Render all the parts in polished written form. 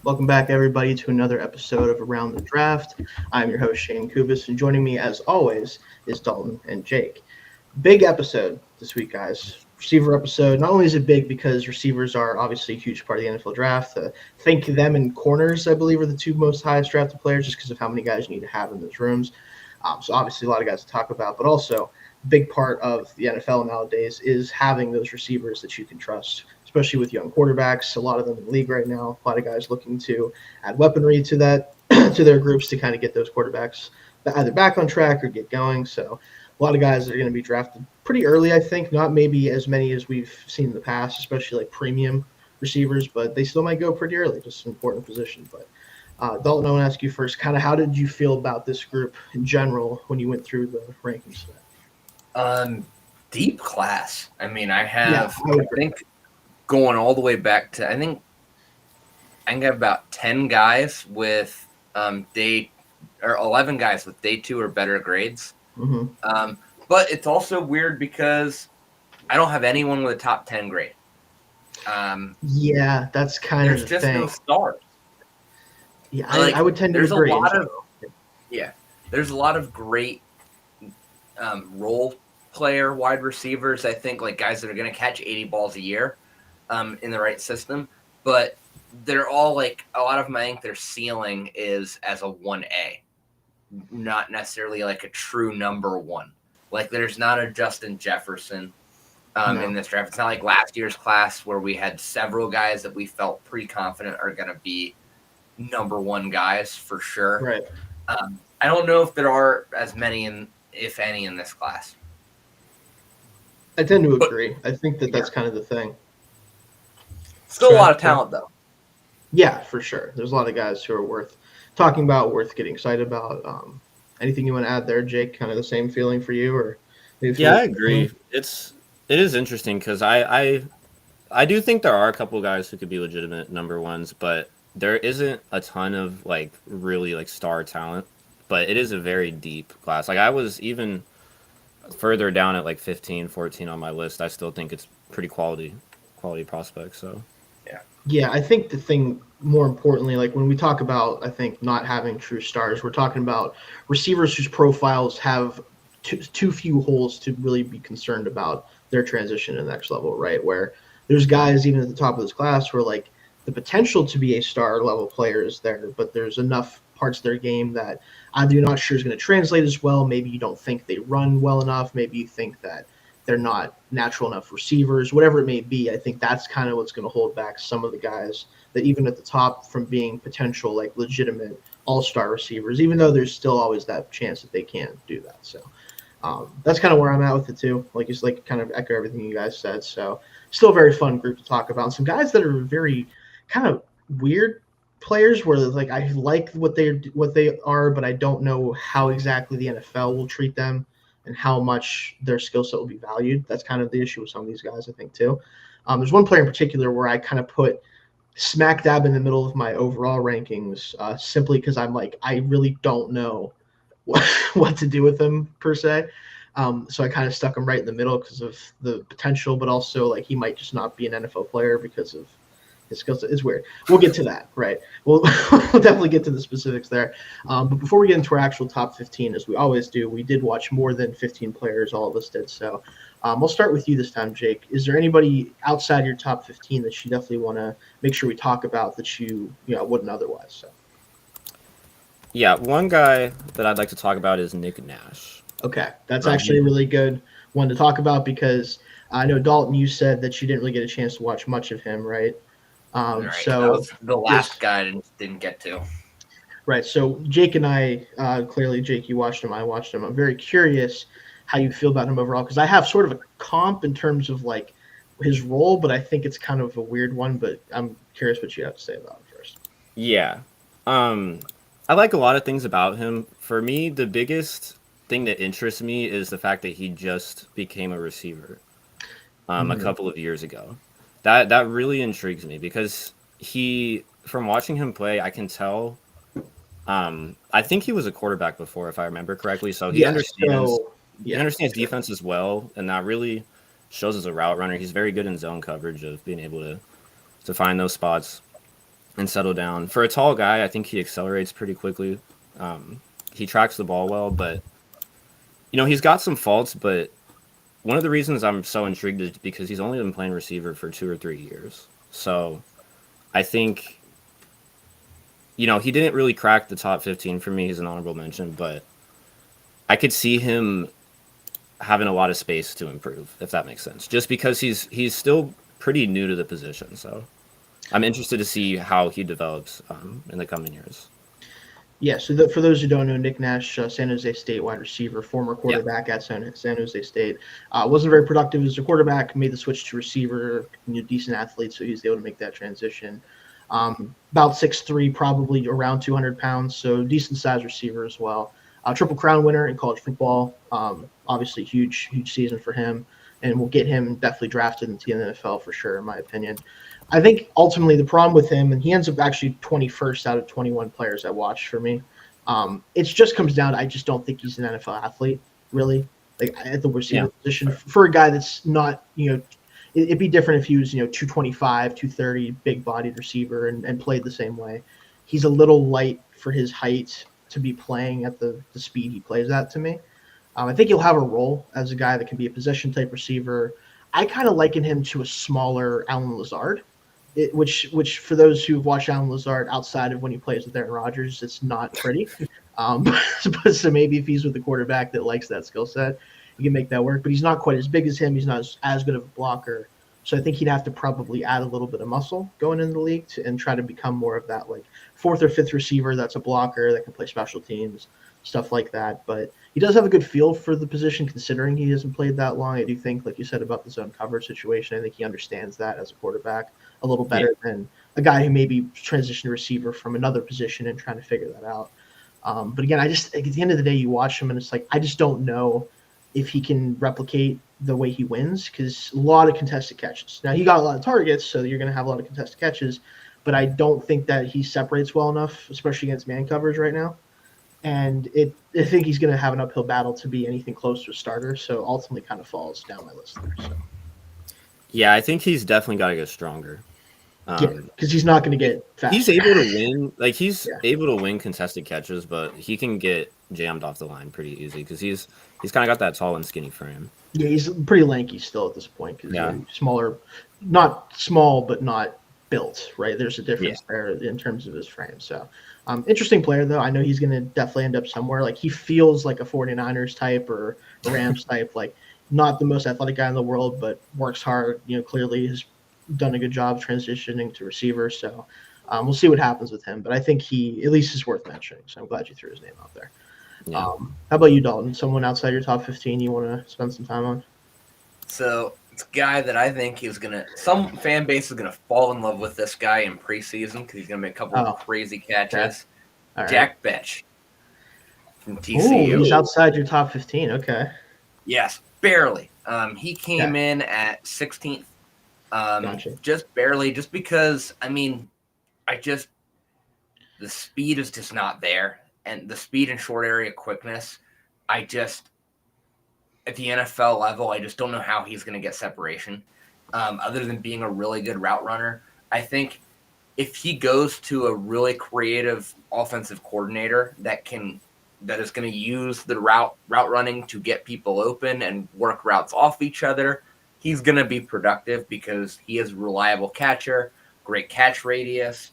Welcome back, everybody, to another episode of Around the Draft. I'm your host, Shayne, and joining me, as always, is Dalton and Jake. Big episode this week, guys. Receiver episode. Not only is it big because receivers are obviously a huge part of the NFL draft. Think them and corners, I believe, are the two most highest drafted players just because of how many guys you need to have in those rooms. So obviously a lot of guys to talk about, but also a big part of the NFL nowadays is having those receivers that you can trust, especially with young quarterbacks. A lot of them in the league right now. A lot of guys looking to add weaponry to that to their groups to kind of get those quarterbacks either back on track or get going. So a lot of guys are going to be drafted pretty early, I think. Not maybe as many as we've seen in the past, especially like premium receivers, but they still might go pretty early, just an important position. But Dalton, I want to ask you first, kind of how did you feel about this group in general when you went through the rankings today? Deep class. I mean, I think going all the way back to, I think I have about 10 guys with day or 11 guys with day 2 or better grades. Mm-hmm. But it's also weird because I don't have anyone with a top 10 grade. Yeah, that's kind of the thing. There's just no stars. Yeah, I would tend to agree. There's a lot of great role player wide receivers. I think like guys that are going to catch 80 balls a year in the right system, but they're all like a lot of them. I think their ceiling is as a 1A, not necessarily like a true number one. Like there's not a Justin Jefferson in this draft. It's not like last year's class where we had several guys that we felt pretty confident are going to be number one guys for sure. Right. I don't know if there are as many, if any, in this class. I tend to agree. I think that's kind of the thing. Still a lot of talent, though. Yeah, for sure. There's a lot of guys who are worth talking about, worth getting excited about. Anything you want to add there, Jake? Kind of the same feeling for you, or? Yeah, I agree. It is interesting because I do think there are a couple guys who could be legitimate number ones, but there isn't a ton of like really like star talent. But it is a very deep class. Like I was even further down at like 15, 14 on my list. I still think it's pretty quality prospects. So yeah, I think the thing more importantly, like when we talk about, I think not having true stars, we're talking about receivers whose profiles have too few holes to really be concerned about their transition to the next level, right? Where there's guys even at the top of this class where like the potential to be a star level player is there, but there's enough parts of their game that either you're not sure is going to translate as well. Maybe you don't think they run well enough. Maybe you think that they're not natural enough receivers, whatever it may be. I think that's kind of what's going to hold back some of the guys that even at the top from being potential, like legitimate all-star receivers, even though there's still always that chance that they can do that. So that's kind of where I'm at with it too. Like just like kind of echo everything you guys said. So still a very fun group to talk about. Some guys that are very kind of weird players where like I like what they are, but I don't know how exactly the NFL will treat them and how much their skill set will be valued. That's kind of the issue with some of these guys, I think, too. There's one player in particular where I kind of put smack dab in the middle of my overall rankings simply because I'm like, I really don't know what to do with him per se. So I kind of stuck him right in the middle because of the potential, but also like he might just not be an NFL player because of his skill set. Is weird. We'll get to that, right? We'll definitely get to the specifics there. But before we get into our actual top 15, as we always do, we did watch more than 15 players, all of us did. So we'll start with you this time, Jake. Is there anybody outside your top 15 that you definitely want to make sure we talk about that you wouldn't otherwise? So. Yeah, one guy that I'd like to talk about is Nick Nash. Okay, that's actually a really good one to talk about because I know, Dalton, you said that you didn't really get a chance to watch much of him, right? Right. So that was the last guy I didn't get to. Right. So Jake and I, clearly, Jake, you watched him. I watched him. I'm very curious how you feel about him overall because I have sort of a comp in terms of like his role, but I think it's kind of a weird one. But I'm curious what you have to say about him first. Yeah. I like a lot of things about him. For me, the biggest thing that interests me is the fact that he just became a receiver a couple of years ago. That really intrigues me because from watching him play, I can tell. I think he was a quarterback before, if I remember correctly. So he understands defense as well, and that really shows as a route runner. He's very good in zone coverage of being able to find those spots. and settle down. For a tall guy, I think he accelerates pretty quickly. He tracks the ball well, but he's got some faults. But one of the reasons I'm so intrigued is because he's only been playing receiver for 2 or 3 years. So I think he didn't really crack the top 15 for me. He's an honorable mention, but I could see him having a lot of space to improve, if that makes sense. Just because he's still pretty new to the position, so I'm interested to see how he develops in the coming years. Yeah, so for those who don't know, Nick Nash, San Jose State wide receiver, former quarterback at San Jose State, wasn't very productive as a quarterback, made the switch to receiver, decent athlete, so he was able to make that transition. About 6'3", probably around 200 pounds, so decent size receiver as well. Triple Crown winner in college football, obviously huge season for him, and we'll get him definitely drafted into the NFL for sure, in my opinion. I think ultimately the problem with him, and he ends up actually 21st out of 21 players I watched for me. It just comes down to I just don't think he's an NFL athlete, really. Like at the receiver position for a guy that's not, it'd be different if he was, 225, 230, big-bodied receiver and played the same way. He's a little light for his height to be playing at the speed he plays at to me. I think he'll have a role as a guy that can be a possession-type receiver. I kind of liken him to a smaller Allen Lazard. Which for those who've watched Allen Lazard outside of when he plays with Aaron Rodgers, it's not pretty. But so maybe if he's with a quarterback that likes that skill set, he can make that work. But he's not quite as big as him. He's not as good of a blocker. So I think he'd have to probably add a little bit of muscle going into the league and try to become more of that like fourth or fifth receiver that's a blocker that can play special teams, stuff like that. But he does have a good feel for the position considering he hasn't played that long. I do think, like you said about the zone coverage situation, I think he understands that as a quarterback a little better than a guy who maybe transitioned to receiver from another position and trying to figure that out. But again, I just at the end of the day, you watch him and it's like I just don't know if he can replicate the way he wins because a lot of contested catches. Now he got a lot of targets, so you're going to have a lot of contested catches, but I don't think that he separates well enough, especially against man coverage right now. And I think he's going to have an uphill battle to be anything close to a starter. So ultimately, kind of falls down my list there. So. Yeah, I think he's definitely got to get stronger. Because he's not going to get fast. He's able to win, able to win contested catches, but he can get jammed off the line pretty easy because he's kind of got that tall and skinny frame. Yeah, he's pretty lanky still at this point because he's smaller, not small, but not built. Right, there's a difference there in terms of his frame. So, interesting player though. I know he's going to definitely end up somewhere. Like he feels like a 49ers type or a Rams type. Like not the most athletic guy in the world, but works hard. Clearly has done a good job transitioning to receiver. So we'll see what happens with him. But I think he at least is worth mentioning. So I'm glad you threw his name out there. Yeah. How about you, Dalton? Someone outside your top 15 you want to spend some time on? So it's a guy that I think some fan base is going to fall in love with this guy in preseason because he's going to make a couple of crazy catches. Okay. Jack Betch from TCU. Ooh, he's outside your top 15. Okay. Yes, barely. He came in at 16th. Gotcha. Just barely, just because, the speed is just not there. And the speed and short area quickness, at the NFL level, I just don't know how he's going to get separation. Other than being a really good route runner. I think if he goes to a really creative offensive coordinator that is going to use the route running to get people open and work routes off each other, he's going to be productive because he is a reliable catcher, great catch radius,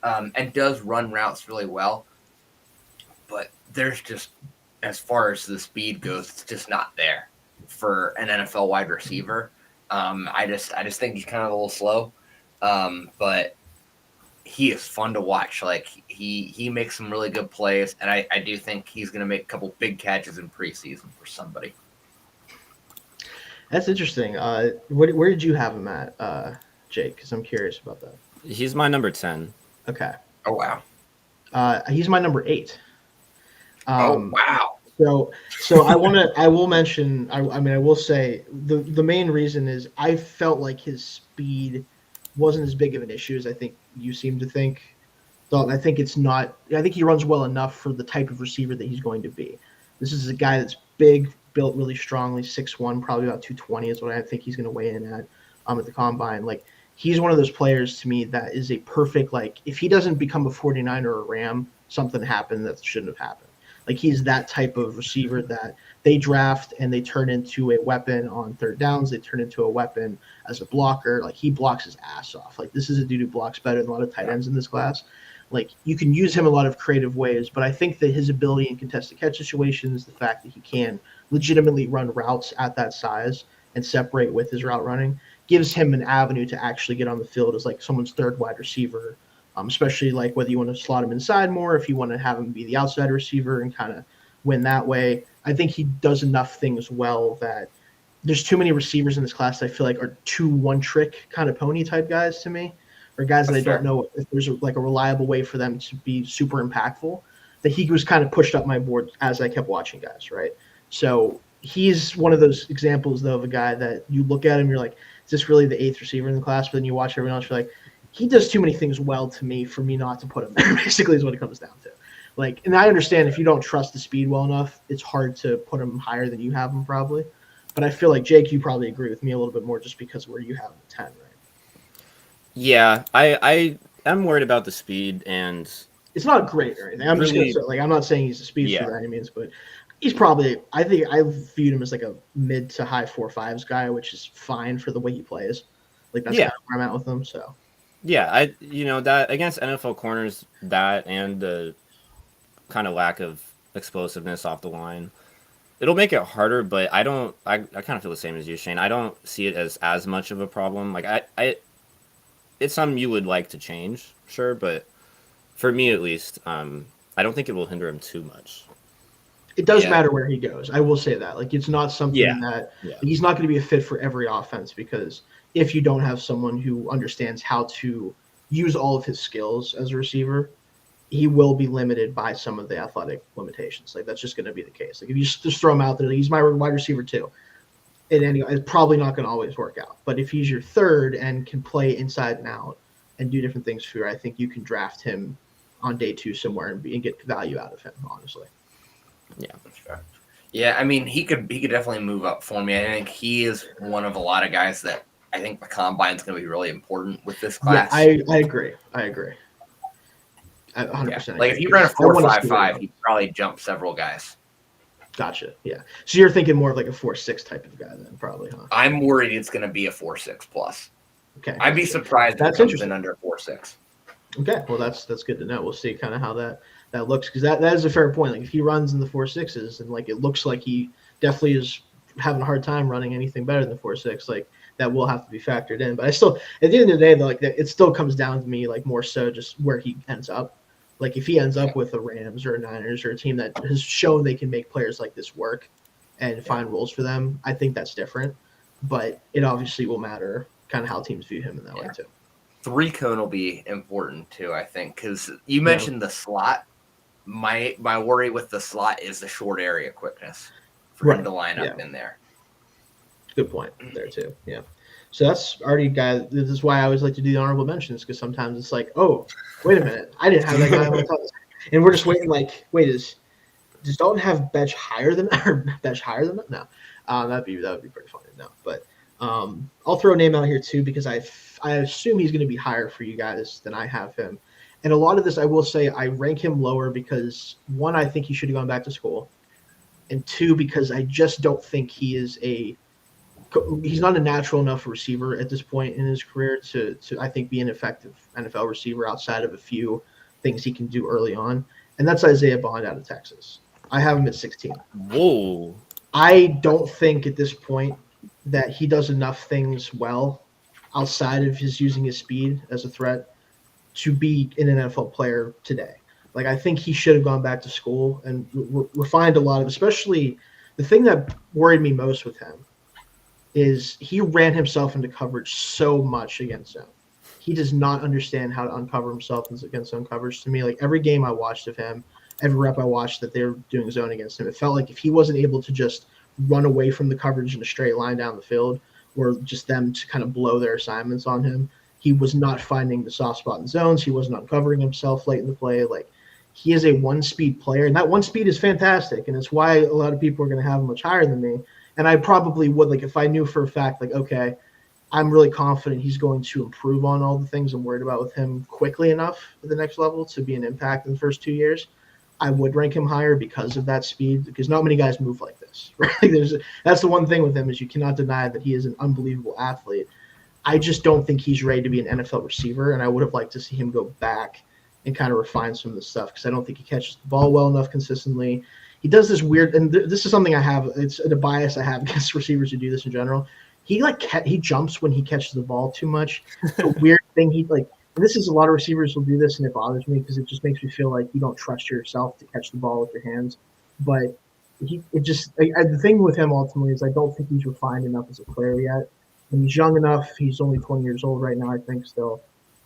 and does run routes really well. But there's just, as far as the speed goes, it's just not there for an NFL wide receiver. I just think he's kind of a little slow, but he is fun to watch. Like he makes some really good plays, and I do think he's going to make a couple big catches in preseason for somebody. That's interesting. Where did you have him at, Jake? Because I'm curious about that. He's my number 10. Okay. Oh wow. He's my number 8. Oh wow. So I will mention. I will say the main reason is I felt like his speed wasn't as big of an issue as I think you seem to think. Dalton, I think it's not. I think he runs well enough for the type of receiver that he's going to be. This is a guy that's big, built really strongly, 6'1", probably about 220 is what I think he's going to weigh in at the combine. Like he's one of those players to me that is a perfect, like, if he doesn't become a 49er or a Ram, something happened that shouldn't have happened. Like, he's that type of receiver that they draft and they turn into a weapon on third downs. They turn into a weapon as a blocker. Like, he blocks his ass off. Like, this is a dude who blocks better than a lot of tight ends in this class. Like, you can use him a lot of creative ways, but I think that his ability in contested catch situations, the fact that he can legitimately run routes at that size and separate with his route running, gives him an avenue to actually get on the field as like someone's third wide receiver, especially like whether you want to slot him inside more, if you want to have him be the outside receiver and kind of win that way. I think he does enough things well that there's too many receivers in this class that I feel like are too one-trick kind of pony type guys to me, or guys that I don't know if there's like a reliable way for them to be super impactful, that he was kind of pushed up my board as I kept watching guys, right? So he's one of those examples, though, of a guy that you look at him, you're like, is this really the 8th receiver in the class? But then you watch everyone else, you're like, he does too many things well to me for me not to put him there, basically is what it comes down to. Like, and I understand if you don't trust the speed well enough, it's hard to put him higher than you have him probably. But I feel like, Jake, you probably agree with me a little bit more just because of where you have him at 10, right? Yeah, I am worried about the speed, and it's not great or anything. I'm really, just going to say, like, I'm not saying he's a speedster by any means, but he's probably, I think I viewed him as like a mid to high 4.5s guy, which is fine for the way he plays. Like, that's kind of where I'm at with him. So, yeah, that against NFL corners, that and the kind of lack of explosiveness off the line, it'll make it harder. But I kind of feel the same as you, Shane. I don't see it as much of a problem. Like, it's something you would like to change, sure, but for me at least, I don't think it will hinder him too much. It does matter where he goes. I will say that. Like, it's not something that he's not going to be a fit for every offense, because if you don't have someone who understands how to use all of his skills as a receiver, he will be limited by some of the athletic limitations. Like, that's just going to be the case. Like, if you just throw him out there, he's my wide receiver too. And anyway, it's probably not going to always work out. But if he's your third and can play inside and out and do different things for you, I think you can draft him on day 2 somewhere and get value out of him, honestly. Yeah. Sure. Yeah, I mean, he could definitely move up for me. I think he is one of a lot of guys that I think the combine's going to be really important with this class. Yeah, I agree. I 100%. Yeah. Like, if he ran a 4.55, he'd probably jump several guys. Gotcha. Yeah. So you're thinking more of like a 4.6 type of guy then, probably, huh? I'm worried it's going to be a 4.6 plus. Okay. I'd be surprised if it comes in under 4.6. Okay. Well, that's good to know. We'll see kind of how that looks, because that is a fair point. Like, if he runs in the 4.6s and like it looks like he definitely is having a hard time running anything better than 4.6, like that will have to be factored in. But I still, at the end of the day, though, like it still comes down to me like more so just where he ends up. Like, if he ends up with a Rams or a Niners or a team that has shown they can make players like this work and find roles for them, I think that's different. But it obviously will matter kind of how teams view him in that way too. 3 cone will be important too, I think, because you mentioned the slot. My worry with the slot is the short area quickness for him to line up in there. Good point there too. Yeah. So that's already guy. This is why I always like to do the honorable mentions, because sometimes it's like, oh, wait a minute, I didn't have that guy on my top, and we're just waiting. Like, wait, does Dalton have Betch higher than that? No, that'd be pretty funny. No, but I'll throw a name out here too, because I assume he's going to be higher for you guys than I have him. And a lot of this, I will say, I rank him lower because, 1, I think he should have gone back to school, and 2, because I just don't think he's not a natural enough receiver at this point in his career to I think be an effective NFL receiver outside of a few things he can do early on. And that's Isaiah Bond out of Texas. I have him at 16. Whoa. I don't think at this point that he does enough things well outside of using his speed as a threat to be an NFL player today. Like, I think he should have gone back to school and refined a lot of, especially the thing that worried me most with him is he ran himself into coverage so much against zone. He does not understand how to uncover himself against zone coverage. To me, like, every game I watched of him, every rep I watched that they were doing zone against him, it felt like if he wasn't able to just run away from the coverage in a straight line down the field, or just them to kind of blow their assignments on him, he was not finding the soft spot in zones. He wasn't uncovering himself late in the play. Like, he is a one-speed player, and that one speed is fantastic, and it's why a lot of people are going to have him much higher than me. And I probably would, like, if I knew for a fact, like, okay, I'm really confident he's going to improve on all the things I'm worried about with him quickly enough at the next level to be an impact in the first 2 years. I would rank him higher because of that speed, because not many guys move like this, right? That's the one thing with him is you cannot deny that he is an unbelievable athlete. I just don't think he's ready to be an NFL receiver, and I would have liked to see him go back and kind of refine some of the stuff because I don't think he catches the ball well enough consistently. He does this weird, and this is something I have. It's a bias I have against receivers who do this in general. He jumps when he catches the ball too much. It's a weird thing. And this is a lot of receivers will do this, and it bothers me because it just makes me feel like you don't trust yourself to catch the ball with your hands. But the thing with him ultimately is I don't think he's refined enough as a player yet. And he's young enough. He's only 20 years old right now, I think. Still,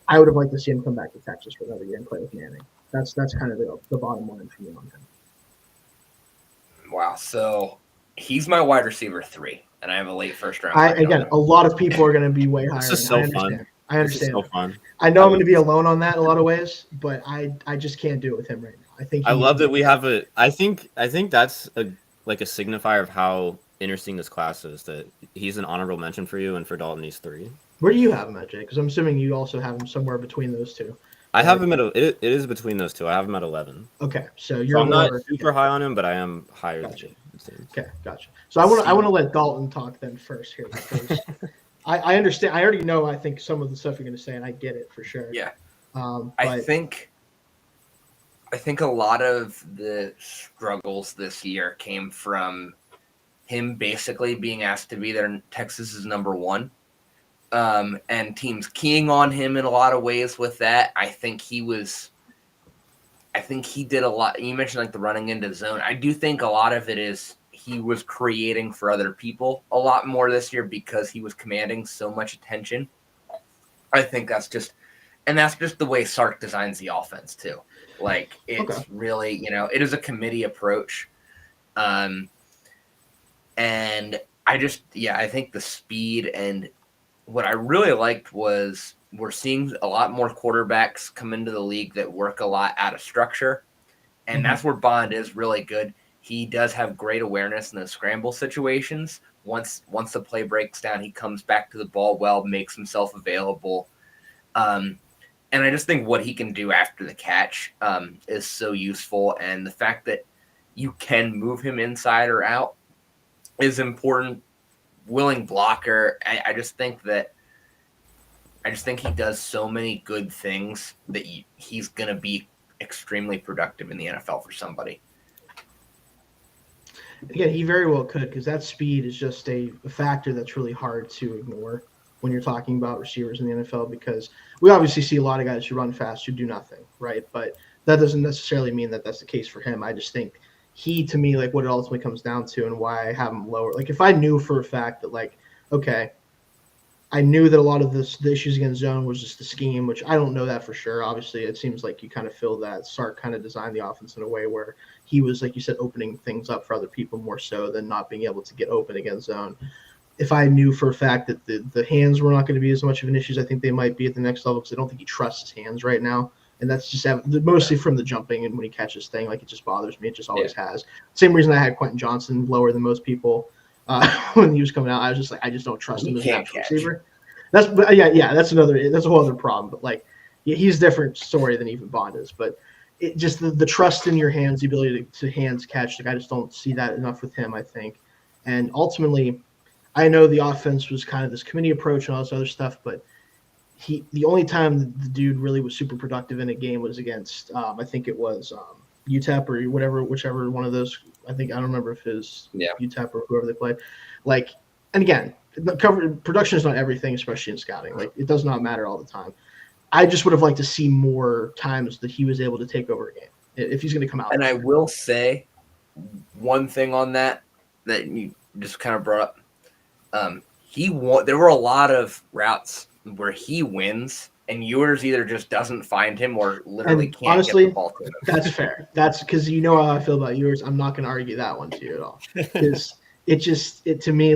I would have liked to see him come back to Texas for another year and play with Manning. That's kind of the bottom line for me on him. Wow. So he's my wide receiver 3, and I have a late first round. A lot of people are going to be way higher. This is so fun. I understand. This is so fun. I know I'm going to be alone on that in a lot of ways, but I just can't do it with him right now. I love that we have I think that's a signifier of how interesting this class is, that he's an honorable mention for you, and for Dalton he's 3. Where do you have him at, Jay? Because I'm assuming you also have him somewhere between those two. I have him it is between those two. I have him at 11. Okay, so I'm not super high on him, but I am higher than Jay. Okay, gotcha. So I want to let Dalton talk then first here because I understand. I already know. I think some of the stuff you're going to say, and I get it for sure. Yeah. I think a lot of the struggles this year came from him basically being asked to be there. Texas's number 1, and teams keying on him in a lot of ways with that. I think he did a lot. You mentioned the running into the zone. I do think a lot of it is he was creating for other people a lot more this year because he was commanding so much attention. I think that's just the way Sark designs the offense too. It's really, it is a committee approach. And I think the speed, and what I really liked was we're seeing a lot more quarterbacks come into the league that work a lot out of structure. And that's where Bond is really good. He does have great awareness in those scramble situations. Once the play breaks down, he comes back to the ball well, makes himself available. And I just think what he can do after the catch is so useful. And the fact that you can move him inside or out is important. Willing blocker. I just think he does so many good things that he's going to be extremely productive in the NFL for somebody. Again, he very well could, because that speed is just a factor that's really hard to ignore when you're talking about receivers in the NFL, because we obviously see a lot of guys who run fast who do nothing, right? But that doesn't necessarily mean that that's the case for him. I just think to me, what it ultimately comes down to and why I have him lower. If I knew for a fact that, okay, I knew that a lot of the issues against zone was just the scheme, which I don't know that for sure. Obviously, it seems like you kind of feel that Sark kind of designed the offense in a way where he was, like you said, opening things up for other people more so than not being able to get open against zone. If I knew for a fact that the hands were not going to be as much of an issue as I think they might be at the next level, because I don't think he trusts his hands right now. And that's just mostly from the jumping and when he catches thing. It just bothers me. It just always has. Same reason I had Quentin Johnson lower than most people when he was coming out. I was just I just don't trust him as a receiver. That's a whole other problem. But he's a different story than even Bond is. But it just the trust in your hands, the ability to hands catch. I just don't see that enough with him, I think. And ultimately, I know the offense was kind of this committee approach and all this other stuff, but the only time the dude really was super productive in a game was against I think it was UTEP or whichever one of those. I don't remember if it was UTEP or whoever they played. And again, production is not everything, especially in scouting. It does not matter all the time. I just would have liked to see more times that he was able to take over a game if he's going to come out. And I will say one thing on that you just kind of brought up. There were a lot of routes where he wins and yours either just doesn't find him or literally can't honestly, get the ball to him. That's fair. That's because you know how I feel about yours. I'm not going to argue that one to you at all. Because to me,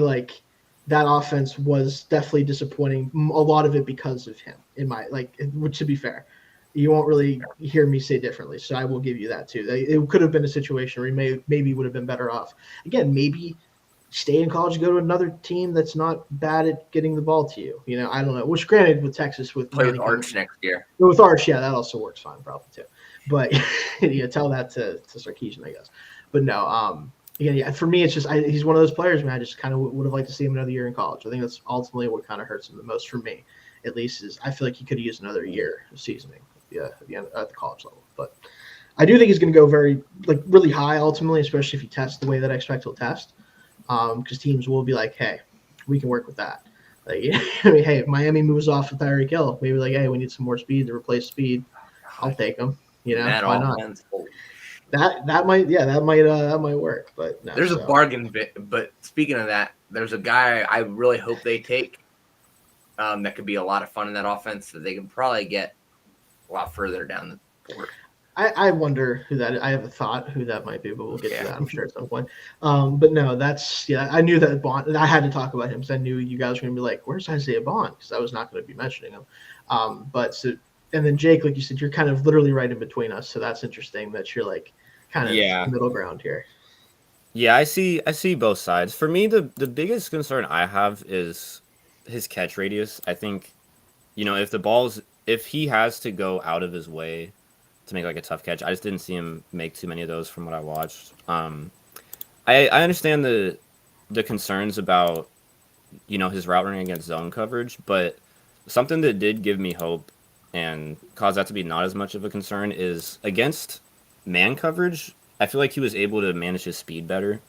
that offense was definitely disappointing. A lot of it because of him. To be fair, you won't really hear me say differently. So I will give you that too. It could have been a situation where he maybe would have been better off. Again, maybe stay in college, go to another team that's not bad at getting the ball to you. I don't know. Which, granted, with Texas, with Play with Manning Arch next year. with Arch, yeah, that also works fine, probably too. But tell that to Sarkisian, I guess. But no, again, yeah, for me, it's just he's one of those players, man. I just kind of would have liked to see him another year in college. I think that's ultimately what kind of hurts him the most for me, at least. Is I feel like he could have used another year of seasoning, at the college level. But I do think he's going to go really high ultimately, especially if he tests the way that I expect he'll test, because teams will be like, hey, we can work with that. Like, I mean, hey, if Miami moves off with Tyreek Hill, maybe like, hey, we need some more speed to replace speed. I'll take them. Why not? That might work. But no, there's a bargain bit. But speaking of that, there's a guy I really hope they take. That could be a lot of fun in that offense that they can probably get a lot further down the board. I wonder who that is. I have a thought who that might be, but we'll get to that, I'm sure, at some point. But no, I knew that Bond. I had to talk about him because I knew you guys were going to be like, where's Isaiah Bond? Because I was not going to be mentioning him. And then Jake, like you said, you're kind of literally right in between us. So that's interesting that you're like kind of middle ground here. Yeah, I see both sides. For me, the biggest concern I have is his catch radius. I think, if he has to go out of his way to make like a tough catch, I just didn't see him make too many of those from what I watched. I understand the concerns about, his route running against zone coverage, but something that did give me hope and cause that to be not as much of a concern is against man coverage. I feel like he was able to manage his speed better.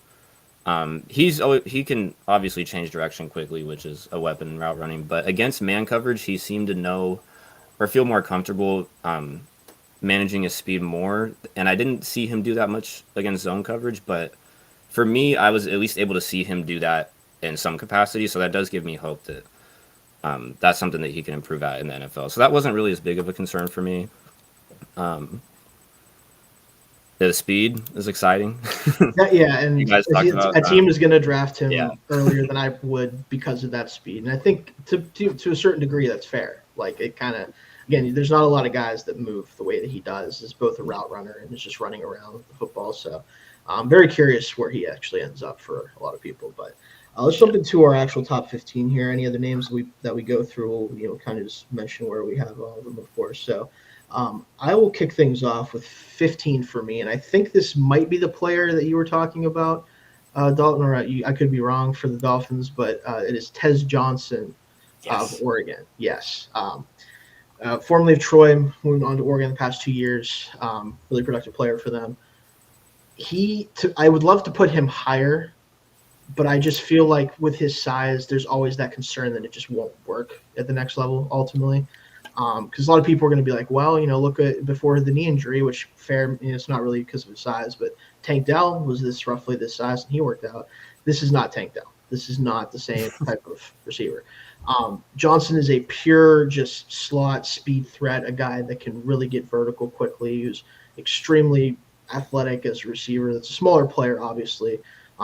He can obviously change direction quickly, which is a weapon in route running. But against man coverage, he seemed to know or feel more comfortable managing his speed more. And I didn't see him do that much against zone coverage. But for me, I was at least able to see him do that in some capacity. So that does give me hope that that's something that he can improve at in the NFL. So that wasn't really as big of a concern for me. The speed is exciting. And a team is going to draft him earlier than I would because of that speed. And I think to a certain degree that's fair. Like it kind of, again, there's not a lot of guys that move the way that he does. Is both a route runner and is just running around with the football. So I'm very curious where he actually ends up for a lot of people. But let's jump into our actual top 15 here. Any other names that we go through, we'll kind of just mention where we have all of them, of course. So I will kick things off with 15 for me, and I think this might be the player that you were talking about, Dalton, or I could be wrong for the Dolphins, but it is Tez Johnson of Oregon. Yes. Formerly of Troy, moving on to Oregon the past 2 years, really productive player for them. I would love to put him higher, but I just feel like with his size, there's always that concern that it just won't work at the next level ultimately. Because a lot of people are going to be like, well, look at before the knee injury, which fair, it's not really because of his size, but Tank Dell was roughly this size and he worked out. This is not Tank Dell. This is not the same type of receiver. Johnson is a pure just slot speed threat, a guy that can really get vertical quickly, who's extremely athletic as a receiver. That's a smaller player, obviously.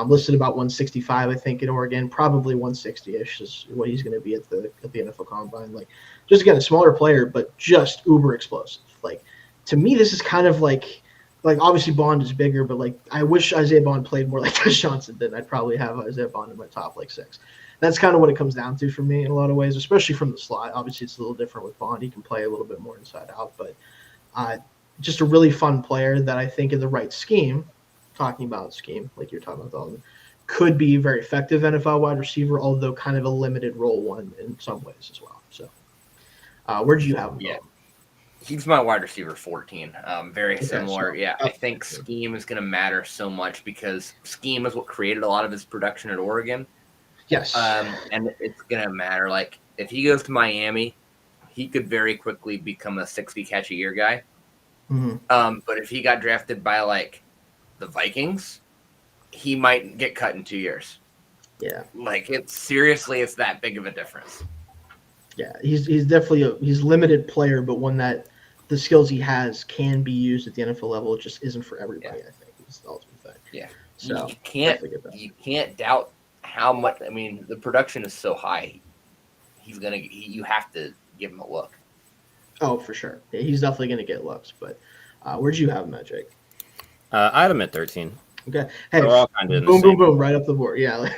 Listed about 165, I think, in Oregon. Probably 160-ish is what he's going to be at the NFL Combine. Like, just again, a smaller player, but just uber explosive. Like, to me, this is kind of like obviously Bond is bigger, but like I wish Isaiah Bond played more like Tez Johnson did. I'd probably have Isaiah Bond in my top 6. That's kind of what it comes down to for me in a lot of ways, especially from the slot. Obviously, it's a little different with Bond. He can play a little bit more inside out, but just a really fun player that I think in the right scheme. Talking about scheme, like you're talking about, Dalton, could be very effective NFL wide receiver, although kind of a limited role one in some ways as well. So, where do you have him? Yeah, he's my wide receiver 14. Very similar. So, I think scheme is going to matter so much because scheme is what created a lot of his production at Oregon. Yes. And it's going to matter. Like if he goes to Miami, he could very quickly become a 60 catch a year guy. Mm-hmm. But if he got drafted by like the Vikings, he might get cut in 2 years. Yeah. Like it's that big of a difference. Yeah, he's definitely he's limited player, but one that the skills he has can be used at the NFL level. It just isn't for everybody. I think is the ultimate thing. Yeah. So you can't doubt how much. I mean, the production is so high. You have to give him a look. Oh, for sure. Yeah, he's definitely gonna get looks. But where'd you have him at, Jake? I had him at 13. Okay. Hey, They're all kind of in the boom, boom, same. boom, right up the board. Yeah,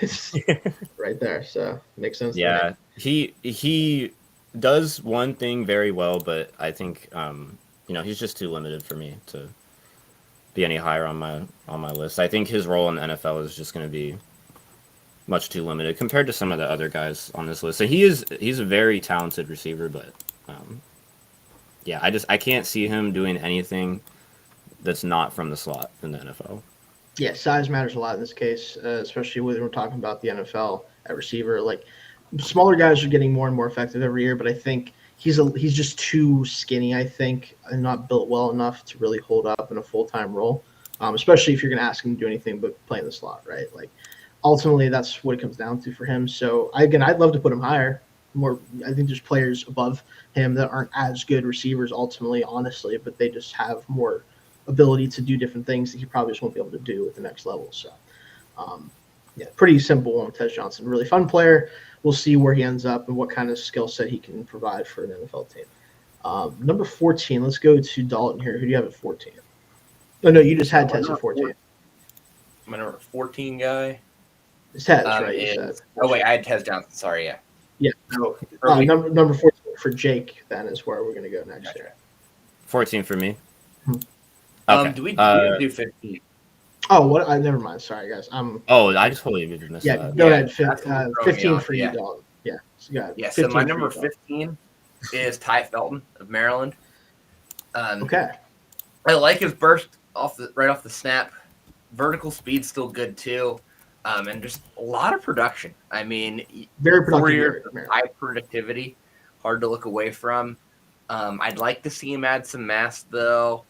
right there. So makes sense. Yeah, he does one thing very well, but I think he's just too limited for me to be any higher on my list. I think his role in the NFL is just going to be much too limited compared to some of the other guys on this list. So he's a very talented receiver, but yeah, I can't see him doing anything that's not from the slot in the NFL. Yeah, size matters a lot in this case, especially when we're talking about the NFL at receiver. Like smaller guys are getting more and more effective every year, but I think he's just too skinny. I think and not built well enough to really hold up in a full time role. Especially if you're going to ask him to do anything but play in the slot, right? Like ultimately, that's what it comes down to for him. So I'd love to put him higher. More, I think there's players above him that aren't as good receivers ultimately, honestly, but they just have more ability to do different things that he probably just won't be able to do at the next level. So, yeah, pretty simple one with Tez Johnson. Really fun player. We'll see where he ends up and what kind of skill set he can provide for an NFL team. Number 14, let's go to Dalton here. Who do you have at 14? Oh, no, you just had Tez at 14. My number 14 guy. It's Tez, right? You said. Oh, wait, I had Tez Johnson. Sorry, yeah. Yeah. No, number 14 for Jake, then, is where we're going to go next Gotcha. year. 14 for me. Okay. Do we do 15? Oh, what? Never mind. Sorry, guys. I just totally missed Yeah, that. go ahead. That's what 15 for you, yeah. Dalton. Yeah. So, Yeah, so my number 15 is Ty Felton of Maryland. Okay. I like his burst right off the snap. Vertical speed's still good too, and just a lot of production. I mean, Very productive. 4 years of high productivity, hard to look away from. I'd like to see him add some mass though,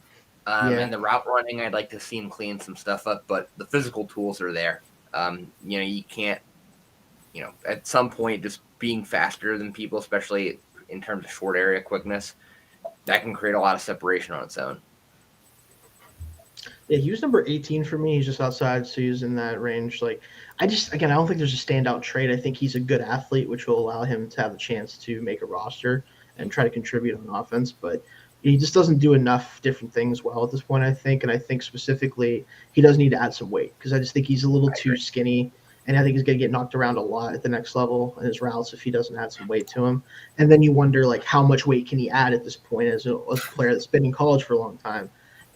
and the route running. I'd like to see him clean some stuff up, but the physical tools are there. You can't, at some point, just being faster than people, especially in terms of short area quickness, that can create a lot of separation on its own. Yeah, he was number 18 for me. He's just outside, so he's in that range. Like, I don't think there's a standout trait. I think he's a good athlete, which will allow him to have the chance to make a roster and try to contribute on offense. But he just doesn't do enough different things well at this point, I think. And I think specifically he does need to add some weight because I just think he's a little too skinny. And I think he's going to get knocked around a lot at the next level in his routes if he doesn't add some weight to him. And then you wonder, like, how much weight can he add at this point as a player that's been in college for a long time?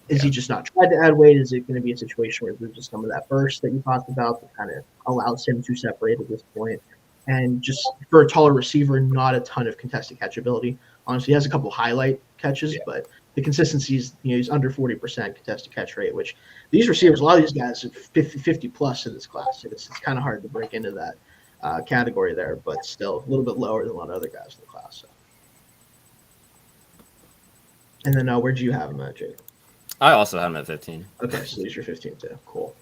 Is he just not tried to add weight? Is it going to be a situation where there's just some of that burst that you talked about that kind of allows him to separate at this point? And just for a taller receiver, not a ton of contested catchability. Honestly, he has a couple highlight catches, but the consistency is, he's under 40% contested catch rate, which these receivers, a lot of these guys are 50 plus in this class. It's kind of hard to break into that category there, but still a little bit lower than a lot of other guys in the class. So. And then where'd you have him at, Jake? I also have him at 15. Okay, so these are 15 too. Cool.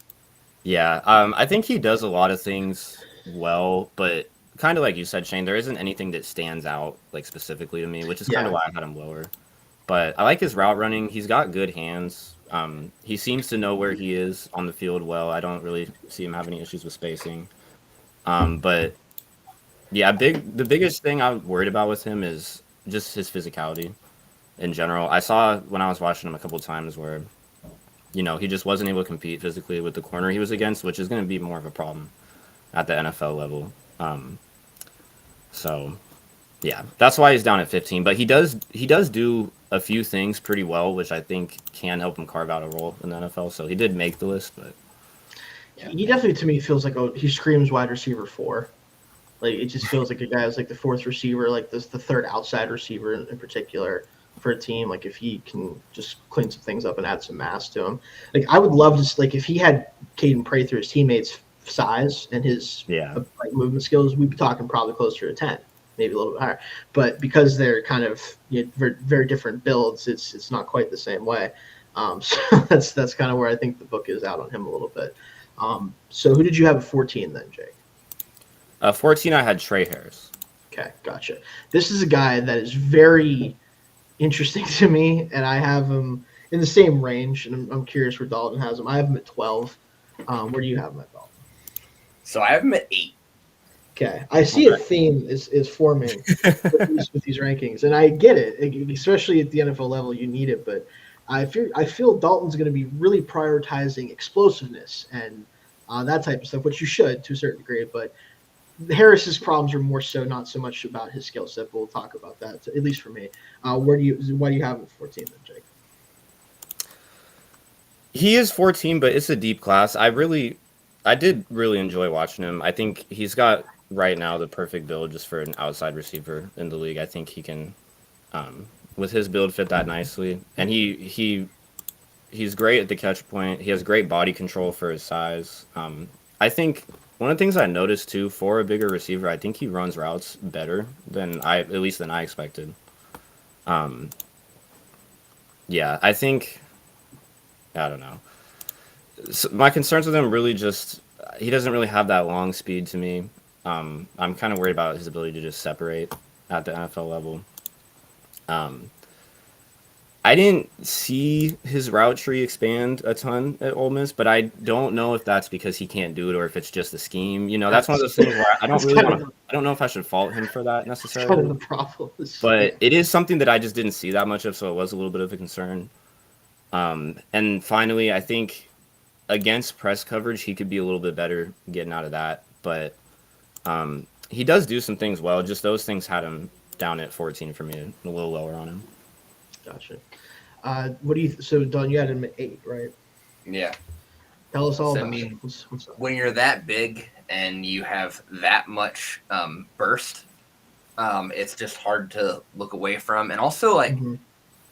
Yeah, I think he does a lot of things well, but kind of like you said, Shayne, there isn't anything that stands out like specifically to me, which is kind of why I had him lower. But I like his route running. He's got good hands. He seems to know where he is on the field well. I don't really see him having any issues with spacing. But yeah, the biggest thing I'm worried about with him is just his physicality in general. I saw when I was watching him a couple of times where, he just wasn't able to compete physically with the corner he was against, which is going to be more of a problem at the NFL level. So yeah, that's why he's down at 15, but he does do a few things pretty well, which I think can help him carve out a role in the NFL. So he did make the list, but he definitely, to me, feels like he screams wide receiver 4. Like, it just feels like a guy who's like the fourth receiver, like the third outside receiver in particular for a team. Like, if he can just clean some things up and add some mass to him. Like, I would love to, like, if he had Caden Prather, his teammates' size and his movement skills, we'd be talking probably closer to 10, maybe a little bit higher. But because they're kind of very, very different builds, it's not quite the same way. So that's kind of where I think the book is out on him a little bit. So who did you have at 14 then, Jake? 14, I had Trey Harris. Okay, gotcha. This is a guy that is very interesting to me, and I have him in the same range, and I'm curious where Dalton has him. I have him at 12. Where do you have him at, Dalton? So I have him at 8. Okay, I see a theme is forming with these rankings, and I get it, especially at the NFL level, you need it. But I feel Dalton's going to be really prioritizing explosiveness and that type of stuff, which you should to a certain degree. But Harris's problems are more so not so much about his skill set. But we'll talk about that, at least for me. Why do you have him at 14 then, Jake? He is 14, but it's a deep class. I did really enjoy watching him. I think he's got right now the perfect build just for an outside receiver in the league. I think he can, with his build, fit that nicely. And he's great at the catch point. He has great body control for his size. I think one of the things I noticed too for a bigger receiver, I think he runs routes better than I expected. Yeah, I think. I don't know. So my concerns with him really just he doesn't really have that long speed to me. I'm kind of worried about his ability to just separate at the NFL level. I didn't see his route tree expand a ton at Ole Miss, but I don't know if that's because he can't do it or if it's just a scheme. You know, that's one of those things where I don't really want to. I don't know if I should fault him for that necessarily. Kind of the problem. But it is something that I just didn't see that much of, so it was a little bit of a concern. And finally, I think against press coverage, he could be a little bit better getting out of that. But he does do some things well. Just those things had him down at 14 for me, a little lower on him. Gotcha. What do you? So Don, you had him at 8, right? Yeah. Tell us all So, about I mean, it. What's up? When you're that big and you have that much burst, it's just hard to look away from. And also, like,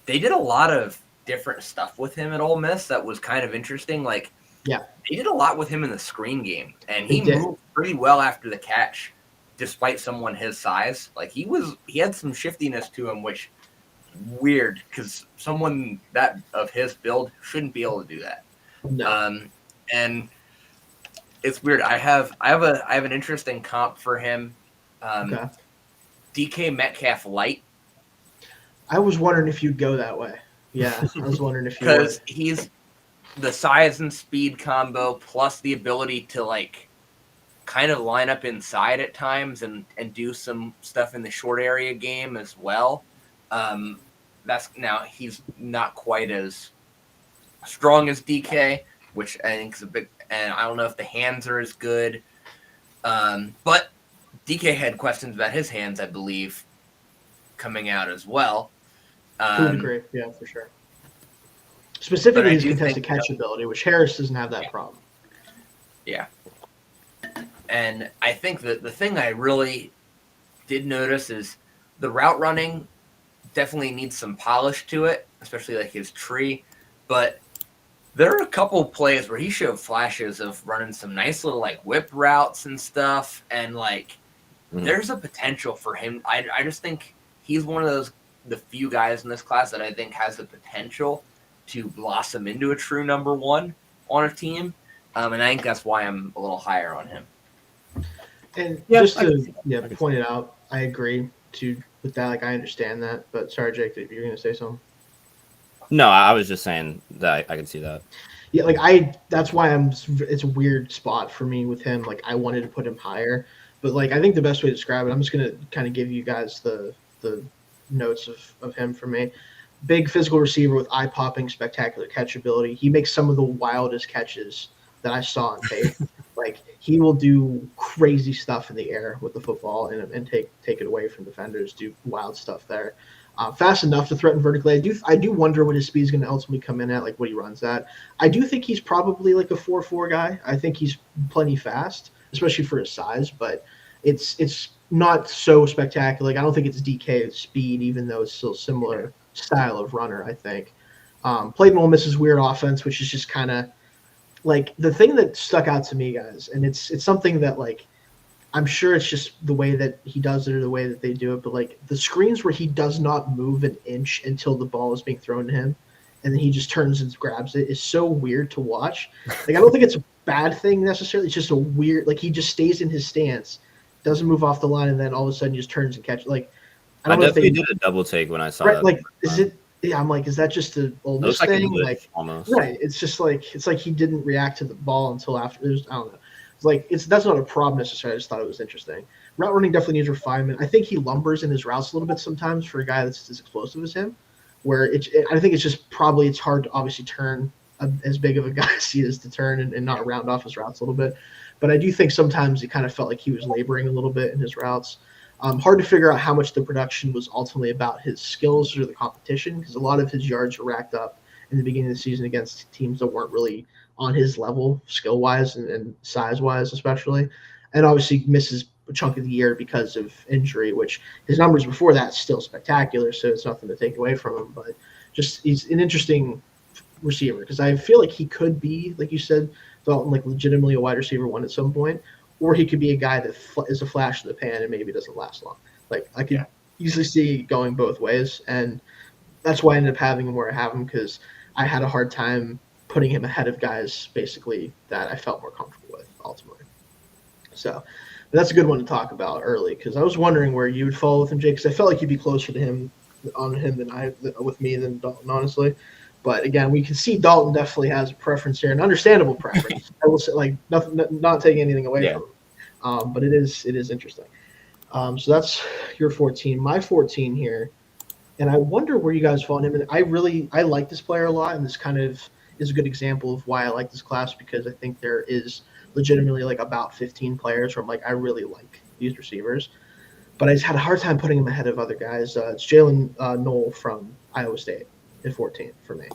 they did a lot of different stuff with him at Ole Miss that was kind of interesting. Like, yeah, they did a lot with him in the screen game, and he moved pretty well after the catch, despite someone his size. Like, he had some shiftiness to him, which weird because someone that of his build shouldn't be able to do that. No. And it's weird. I have an interesting comp for him. Okay. DK Metcalf light. I was wondering if you'd go that way. Yeah, I was wondering if you would. Because he's the size and speed combo plus the ability to like kind of line up inside at times and do some stuff in the short area game as well. That's now he's not quite as strong as DK, which I think is a big, and I don't know if the hands are as good. But DK had questions about his hands, I believe, coming out as well. To a degree, yeah, for sure. Specifically his contested catch ability, which Harris doesn't have that problem. Yeah. And I think that the thing I really did notice is the route running definitely needs some polish to it, especially like his tree. But there are a couple plays where he showed flashes of running some nice little like whip routes and stuff. And like there's a potential for him. I just think he's one of the few guys in this class that I think has the potential to blossom into a true number one on a team. And I think that's why I'm a little higher on him. And just to point it out, I agree with that. Like, I understand that. But sorry, Jake, you were going to say something? No, I was just saying that I can see that. Yeah, like that's why it's a weird spot for me with him. Like, I wanted to put him higher. But, like, I think the best way to describe it, I'm just going to kind of give you guys the notes of him for me. Big physical receiver with eye-popping, spectacular catch ability. He makes some of the wildest catches that I saw on tape. Like, he will do crazy stuff in the air with the football and take it away from defenders, do wild stuff there. Fast enough to threaten vertically. I do wonder what his speed is going to ultimately come in at, like what he runs at. I do think he's probably like a 4.4 guy. I think he's plenty fast, especially for his size, but it's not so spectacular. Like, I don't think it's DK speed, even though it's still similar style of runner, I think. Played in Ole Miss's weird offense, which is just kind of like the thing that stuck out to me, guys, and it's something that, like, I'm sure it's just the way that he does it or the way that they do it, but like the screens where he does not move an inch until the ball is being thrown to him and then he just turns and grabs it is so weird to watch. Like, I don't think it's a bad thing necessarily. It's just a weird, like, he just stays in his stance, doesn't move off the line, and then all of a sudden just turns and catches. Like, I definitely did a double take when I saw that. Like, is it? Yeah, I'm like, is that just an Ole Miss thing? Like, almost. Right. It's just like he didn't react to the ball until after. I don't know. It's like that's not a problem necessarily. I just thought it was interesting. Route running definitely needs refinement. I think he lumbers in his routes a little bit sometimes for a guy that's as explosive as him. where I think it's just probably it's hard to obviously turn as big of a guy as he is to turn and not round off his routes a little bit. But I do think sometimes it kind of felt like he was laboring a little bit in his routes. Hard to figure out how much the production was ultimately about his skills or the competition, because a lot of his yards were racked up in the beginning of the season against teams that weren't really on his level, skill-wise and size-wise especially. And obviously misses a chunk of the year because of injury, which his numbers before that still spectacular, so it's nothing to take away from him. But just he's an interesting receiver because I feel like he could be, like you said, Dalton, like legitimately a wide receiver one at some point, or he could be a guy that is a flash in the pan and maybe doesn't last long. Like I could easily see going both ways, and that's why I ended up having him where I have him, because I had a hard time putting him ahead of guys basically that I felt more comfortable with ultimately. So that's a good one to talk about early, because I was wondering where you would fall with him, Jake, because I felt like you'd be closer to him with me than Dalton, honestly. But again, we can see Dalton definitely has a preference here, an understandable preference. I will say, like, nothing, not taking anything away from him, but it is interesting. So that's your 14. My 14 here, and I wonder where you guys fall on him. And I like this player a lot, and this kind of is a good example of why I like this class, because I think there is legitimately like about 15 players where I'm like, I really like these receivers, but I just had a hard time putting him ahead of other guys. It's Jalen Knoll from Iowa State at 14 for me.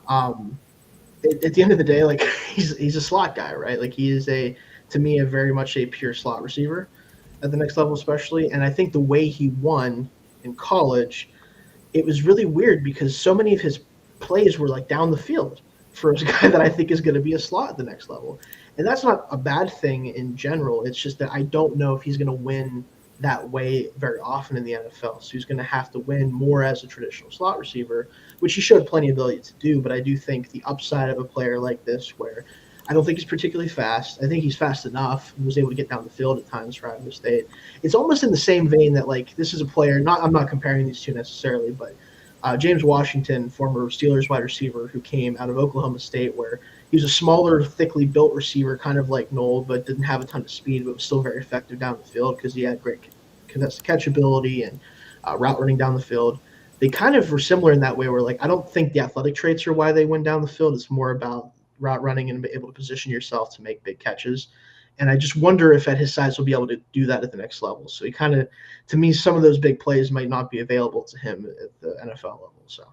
At the end of the day, like he's a slot guy, right? Like he is to me a very much a pure slot receiver at the next level, especially. And I think the way he won in college, it was really weird because so many of his plays were like down the field for a guy that I think is going to be a slot at the next level. And that's not a bad thing in general. It's just that I don't know if he's going to win that way very often in the NFL. So he's going to have to win more as a traditional slot receiver, which he showed plenty of ability to do. But I do think the upside of a player like this, where I don't think he's particularly fast. I think he's fast enough and was able to get down the field at times for Iowa State. It's almost in the same vein that, like, this is a player, I'm not comparing these two necessarily, but James Washington, former Steelers wide receiver who came out of Oklahoma State, where he was a smaller, thickly built receiver, kind of like Knoll, but didn't have a ton of speed, but was still very effective down the field because he had great contested catch ability and route running down the field. They kind of were similar in that way where, like, I don't think the athletic traits are why they win down the field. It's more about route running and be able to position yourself to make big catches. And I just wonder if at his size he'll be able to do that at the next level. So he kind of, to me, some of those big plays might not be available to him at the NFL level. So.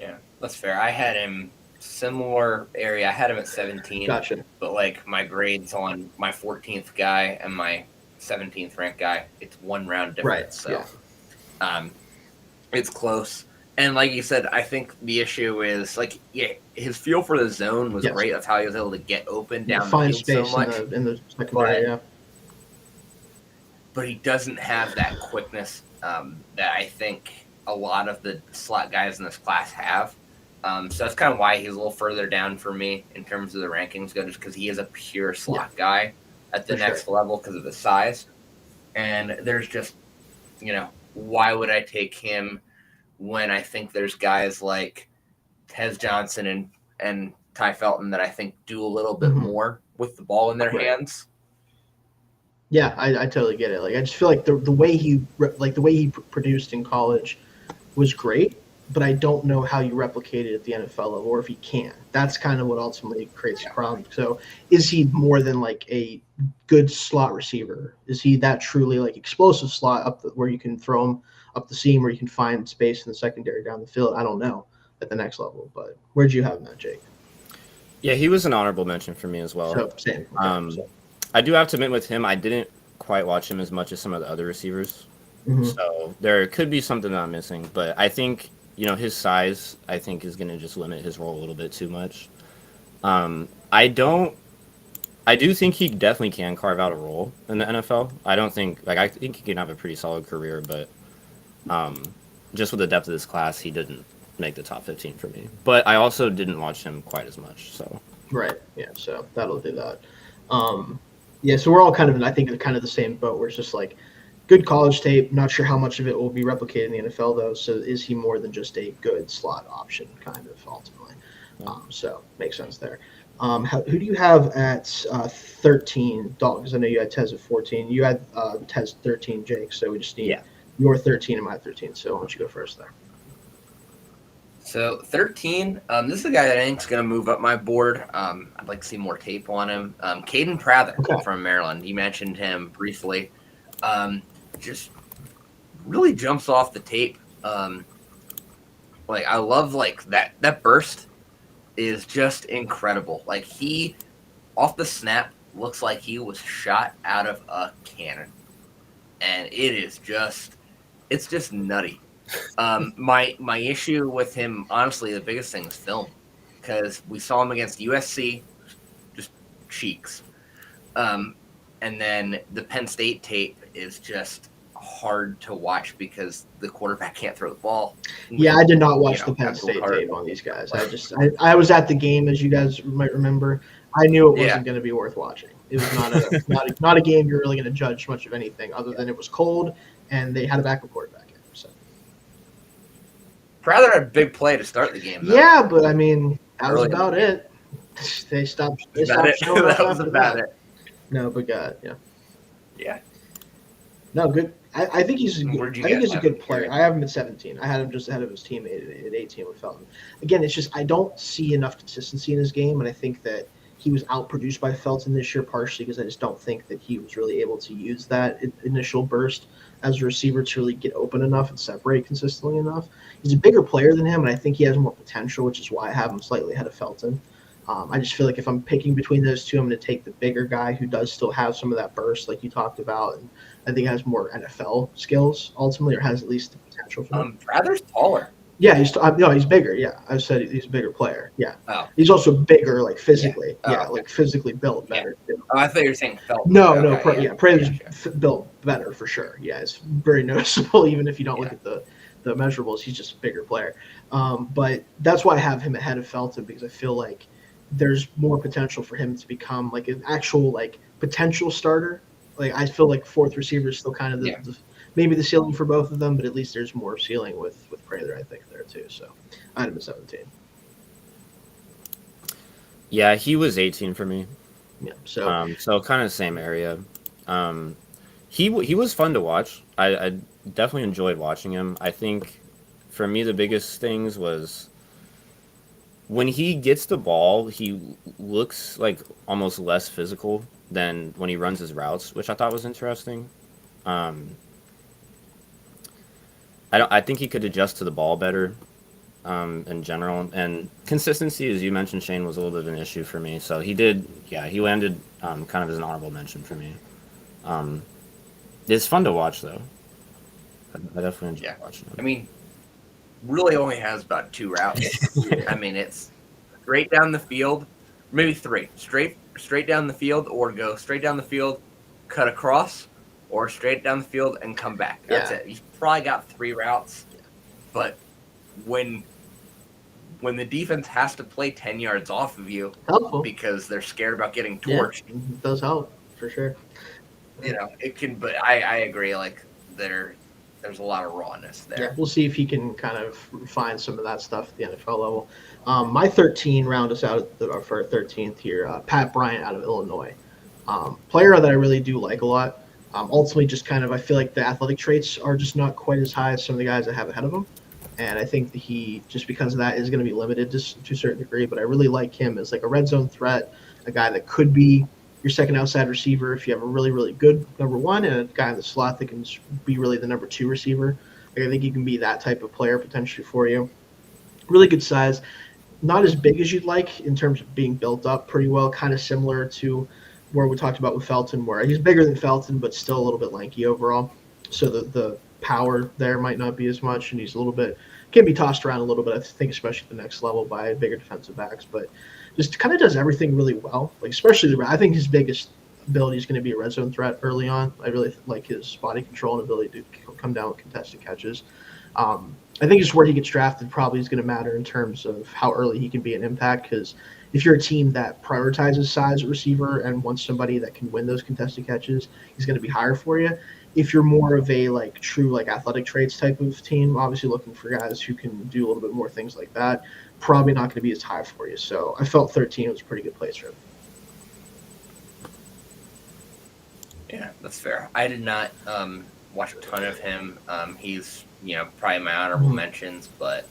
Yeah, that's fair. I had him similar area. I had him at 17. Gotcha. But like my grades on my 14th guy and my 17th ranked guy, it's 1 round difference. Right. So it's close. And like you said, I think the issue is his feel for the zone was great. That's how he was able to get open down the field space so much in the secondary. But he doesn't have that quickness that I think a lot of the slot guys in this class have. So that's kind of why he's a little further down for me in terms of the rankings go, just because he is a pure slot guy at the next level because of his size. And there's just, why would I take him when I think there's guys like Tez Johnson and Ty Felton that I think do a little bit more with the ball in their hands. Yeah, I totally get it. Like, I just feel like the way he produced in college was great, but I don't know how you replicate it at the NFL level, or if he can. That's kind of what ultimately creates a problem. So, is he more than like a good slot receiver? Is he that truly like explosive slot where you can throw him up the seam, where you can find space in the secondary down the field? I don't know at the next level, but where'd you have him at, Jake? Yeah, he was an honorable mention for me as well. So, same. Okay, I do have to admit with him, I didn't quite watch him as much as some of the other receivers. So there could be something that I'm missing, but I think, his size, I think, is going to just limit his role a little bit too much. I do think he definitely can carve out a role in the NFL. I think he can have a pretty solid career, but just with the depth of this class, he didn't make the top 15 for me. But I also didn't watch him quite as much, so. Right, yeah, so that'll do that. So we're all kind of, I think, kind of the same boat, where it's just like good college tape. Not sure how much of it will be replicated in the NFL, though. So is he more than just a good slot option, kind of, ultimately? So makes sense there. Who do you have at 13, Dalton? Because I know you had Tez at 14. You had Tez 13, Jake. So we just need your 13 and my 13. So why don't you go first there? So 13, this is a guy that I think is going to move up my board. I'd like to see more tape on him. Caden Prather from Maryland. You mentioned him briefly. Just really jumps off the tape. Like I love like that burst is just incredible. Like he off the snap looks like he was shot out of a cannon, and it's just nutty. My issue with him, honestly, the biggest thing is film, because we saw him against USC, just cheeks, and then the Penn State tape is just hard to watch because the quarterback can't throw the ball. Yeah, I did not watch the Penn State tape on these guys. I was at the game, as you guys might remember. I knew it wasn't going to be worth watching. It was not a game you're really going to judge much of anything other than it was cold and they had a backup quarterback. So. Prather had a big play to start the game, though. Yeah, but I mean, that was about it. They stopped. That was about it. No, but God, yeah. No, good. I think he's a good player. I have him at 17. I had him just ahead of his teammate at 18 with Felton. Again, it's just I don't see enough consistency in his game, and I think that he was outproduced by Felton this year partially because I just don't think that he was really able to use that initial burst as a receiver to really get open enough and separate consistently enough. He's a bigger player than him, and I think he has more potential, which is why I have him slightly ahead of Felton. I just feel like if I'm picking between those two, I'm going to take the bigger guy who does still have some of that burst like you talked about, and I think has more NFL skills ultimately, or has at least the potential for that. Prather's taller. Yeah, he's bigger. Yeah, I said he's a bigger player. Yeah, he's also bigger, like physically. Yeah, like physically built better. Yeah. Oh, I thought you were saying Felton. No, Prather's built better for sure. Yeah, it's very noticeable even if you don't look at the measurables. He's just a bigger player. But that's why I have him ahead of Felton, because I feel like there's more potential for him to become like an actual like potential starter. Like I feel like fourth receiver is still kind of maybe the ceiling for both of them, but at least there's more ceiling with Prather, I think, there too. So I had him at 17. Yeah, he was 18 for me. Yeah, so kind of the same area. He was fun to watch. I definitely enjoyed watching him. I think for me the biggest things was when he gets the ball, he looks like almost less physical than when he runs his routes, which I thought was interesting. I think he could adjust to the ball better in general, and consistency, as you mentioned, Shayne, was a little bit of an issue for me. So he landed kind of as an honorable mention for me. It's fun to watch, though. I definitely enjoy watching him. I mean, really only has about 2 routes. I mean, it's straight down the field, maybe 3. Straight down the field, or go straight down the field, cut across, or straight down the field and come back. That's it. You've probably got 3 routes, but when the defense has to play 10 yards off of you because they're scared about getting torched, it does help for sure. It can. But I agree. Like there's a lot of rawness there. Yeah, we'll see if he can kind of find some of that stuff at the NFL level. My 13 round us out for our 13th here. Pat Bryant out of Illinois, player that I really do like a lot. Ultimately, just kind of I feel like the athletic traits are just not quite as high as some of the guys I have ahead of him, and I think that he just because of that is going to be limited to a certain degree. But I really like him as like a red zone threat, a guy that could be your second outside receiver if you have a really, really good number one and a guy in the slot that can be really the number 2 receiver. Like, I think he can be that type of player potentially for you. Really good size. Not as big as you'd like in terms of being built up pretty well, kind of similar to where we talked about with Felton, where he's bigger than Felton but still a little bit lanky overall. So the power there might not be as much, and he's a little bit – can be tossed around a little bit, I think, especially at the next level by bigger defensive backs. But just kind of does everything really well. Like especially I think his biggest ability is going to be a red zone threat early on. I really like his body control and ability to come down with contested catches. I think just where he gets drafted probably is going to matter in terms of how early he can be an impact, because if you're a team that prioritizes size at receiver and wants somebody that can win those contested catches, he's going to be higher for you. If you're more of a like true like athletic traits type of team, obviously looking for guys who can do a little bit more things like that, probably not going to be as high for you. So I felt 13 was a pretty good place for him. Yeah, that's fair. I did not watch a ton of him. He's probably my honorable mentions, but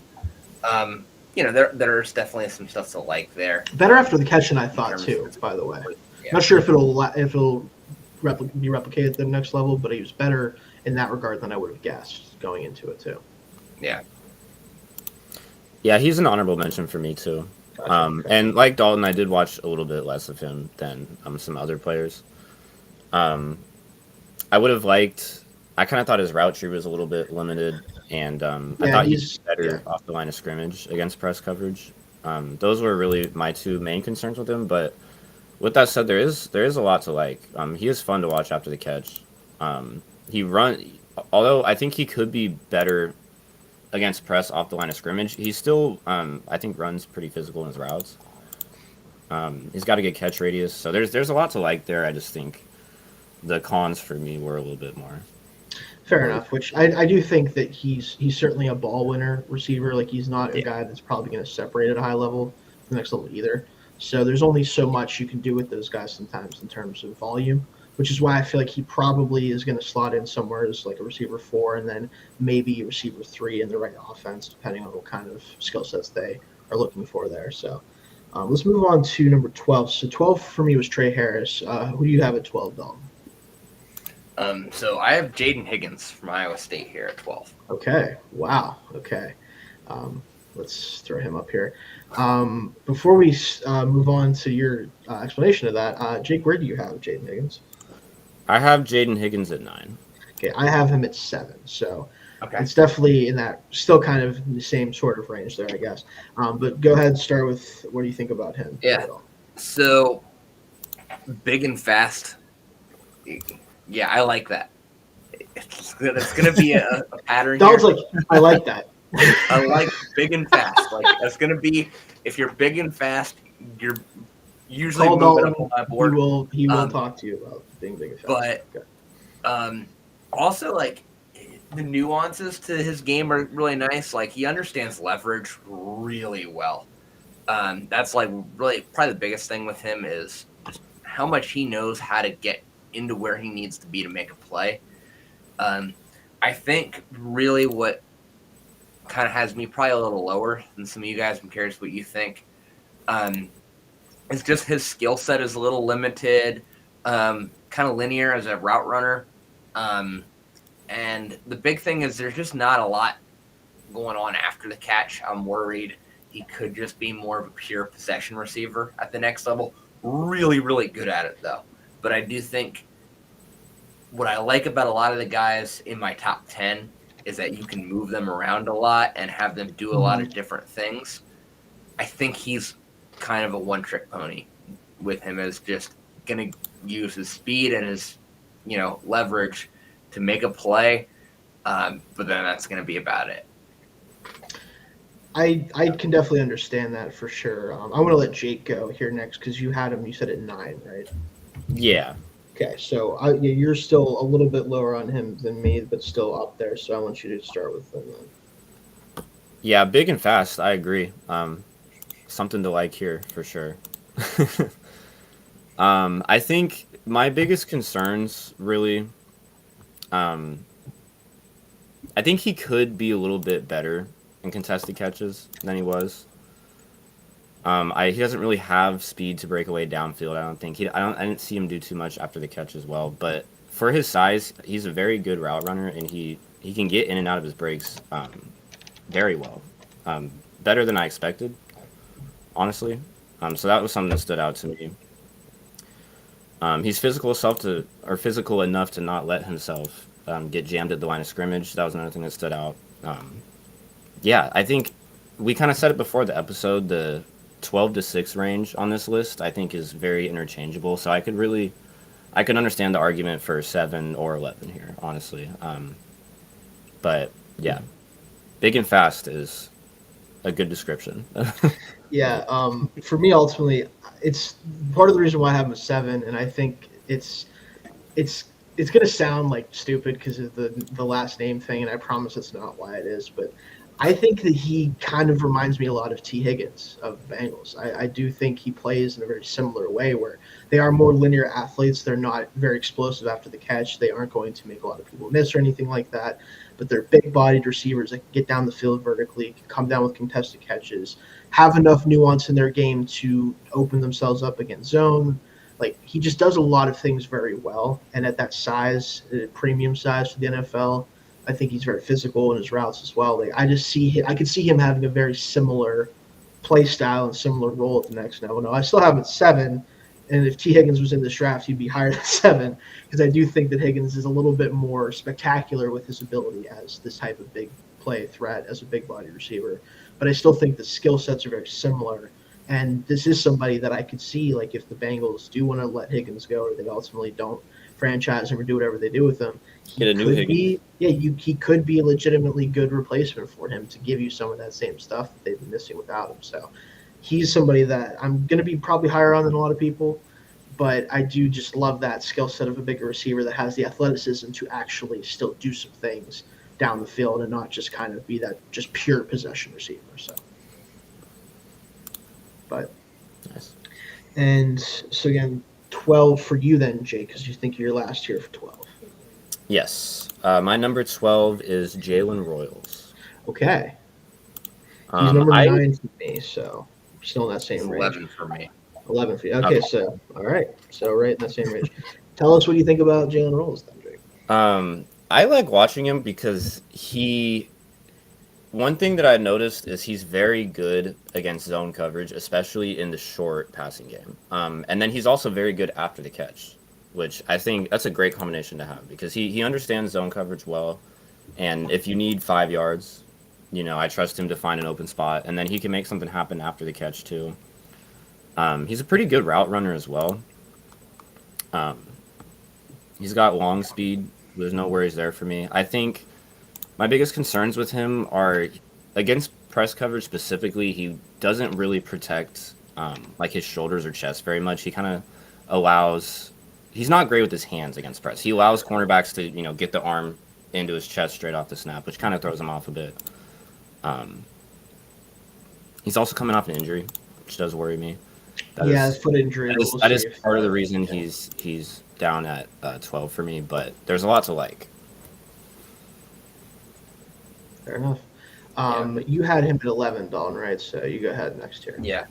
there's definitely some stuff to like there. Better after the catch than I thought too. By the way, not sure if it'll be replicated at the next level, but he was better in that regard than I would have guessed going into it too. Yeah. Yeah, he's an honorable mention for me too. Gotcha. And like Dalton, I did watch a little bit less of him than some other players. I would have liked. I kind of thought his route tree was a little bit limited, and I thought he's better off the line of scrimmage against press coverage. Those were really my two main concerns with him. But with that said, there is a lot to like. He is fun to watch after the catch. Although I think he could be better against press off the line of scrimmage. He still, I think, runs pretty physical in his routes. He's got a good catch radius, so there's a lot to like there. I just think the cons for me were a little bit more. Fair enough. Which I do think that he's certainly a ball winner receiver. Like he's not a guy that's probably going to separate at a high level to the next level either. So there's only so much you can do with those guys sometimes in terms of volume, which is why I feel like he probably is going to slot in somewhere as like a receiver 4 and then maybe a receiver 3 in the right offense, depending on what kind of skill sets they are looking for there. So let's move on to number 12. So 12 for me was Trey Harris. Who do you have at 12, Dalton? So I have Jaden Higgins from Iowa State here at 12. Okay. Wow. Okay. Let's throw him up here. Before we move on to your explanation of that, Jake, where do you have Jaden Higgins? I have Jaden Higgins at 9. Okay, I have him at 7. So it's definitely in that, still kind of in the same sort of range there, I guess. But go ahead and start with what do you think about him? Yeah. So big and fast. Yeah, I like that. It's gonna be a pattern. Dalton's like, I like that. I like big and fast. Like it's gonna be, if you're big and fast, you're usually Call moving Dalton, up on my board. He will talk to you about being big and fast. But also like the nuances to his game are really nice. Like he understands leverage really well. That's like really probably the biggest thing with him is just how much he knows how to get into where he needs to be to make a play. I think really what kind of has me probably a little lower than some of you guys, I'm curious what you think, it's just his skill set is a little limited, kind of linear as a route runner. And the big thing is there's just not a lot going on after the catch. I'm worried he could just be more of a pure possession receiver at the next level. Really, really good at it, though. But I do think what I like about a lot of the guys in my top 10 is that you can move them around a lot and have them do a lot of different things. I think he's kind of a one-trick pony with him, as just going to use his speed and his, leverage to make a play, but then that's going to be about it. I can definitely understand that for sure. I want to let Jake go here next because you had him. You said at 9, right? Yeah. Okay, so you're still a little bit lower on him than me, but still up there. So I want you to start with him then. Yeah, big and fast. I agree. Something to like here for sure. I think my biggest concerns really, I think he could be a little bit better in contested catches than he was. He doesn't really have speed to break away downfield. I don't think I didn't see him do too much after the catch as well. But for his size, he's a very good route runner, and he can get in and out of his breaks very well, better than I expected, honestly. So that was something that stood out to me. He's physical enough to not let himself get jammed at the line of scrimmage. That was another thing that stood out. Yeah, I think we kind of said it before the episode. The 12 to 6 range on this list, I think, is very interchangeable. So I could understand the argument for 7 or 11 here, honestly. But yeah, big and fast is a good description. Yeah, for me, ultimately, it's part of the reason why I have him at 7, and I think it's it's gonna sound like stupid because of the last name thing, and I promise it's not why it is, but I think that he kind of reminds me a lot of T. Higgins of the Bengals. I do think he plays in a very similar way where they are more linear athletes. They're not very explosive after the catch. They aren't going to make a lot of people miss or anything like that, but they're big-bodied receivers that can get down the field vertically, can come down with contested catches, have enough nuance in their game to open themselves up against zone. Like, he just does a lot of things very well, and at that size, premium size for the NFL, I think he's very physical in his routes as well. Like, I could see him having a very similar play style and similar role at the next level. No, I still have him at 7, and if T. Higgins was in this draft, he'd be higher than 7 because I do think that Higgins is a little bit more spectacular with his ability as this type of big play threat as a big body receiver. But I still think the skill sets are very similar. And this is somebody that I could see, like, if the Bengals do want to let Higgins go or they ultimately don't franchise him or do whatever they do with him, he could be a legitimately good replacement for him to give you some of that same stuff that they've been missing without him. So he's somebody that I'm going to be probably higher on than a lot of people, but I do just love that skill set of a bigger receiver that has the athleticism to actually still do some things down the field and not just kind of be that just pure possession receiver. So. But Nice. And so again, 12 for you then, Jake, because you think you're last here for 12. Yes. My number 12 is Jalen Royals. Okay. He's number 9 for me, so still in that same range. 11 for me. 11 for you. Okay, so all right. So right in that same range. Tell us what you think about Jalen Royals then, Jake. I like watching him because one thing that I noticed is he's very good against zone coverage, especially in the short passing game. And then he's also very good after the catch, which I think that's a great combination to have because he understands zone coverage well. And if you need 5 yards, I trust him to find an open spot, and then he can make something happen after the catch too. He's a pretty good route runner as well. He's got long speed. There's no worries there for me. I think my biggest concerns with him are against press coverage specifically. He doesn't really protect like his shoulders or chest very much. He kind of allows. He's not great with his hands against press. He allows cornerbacks to get the arm into his chest straight off the snap, which kind of throws him off a bit. He's also coming off an injury, which does worry me. His foot injury. That is part of the reason he's down at 12 for me, but there's a lot to like. Fair enough. You had him at 11, Dalton, right? So you go ahead next here. Yeah,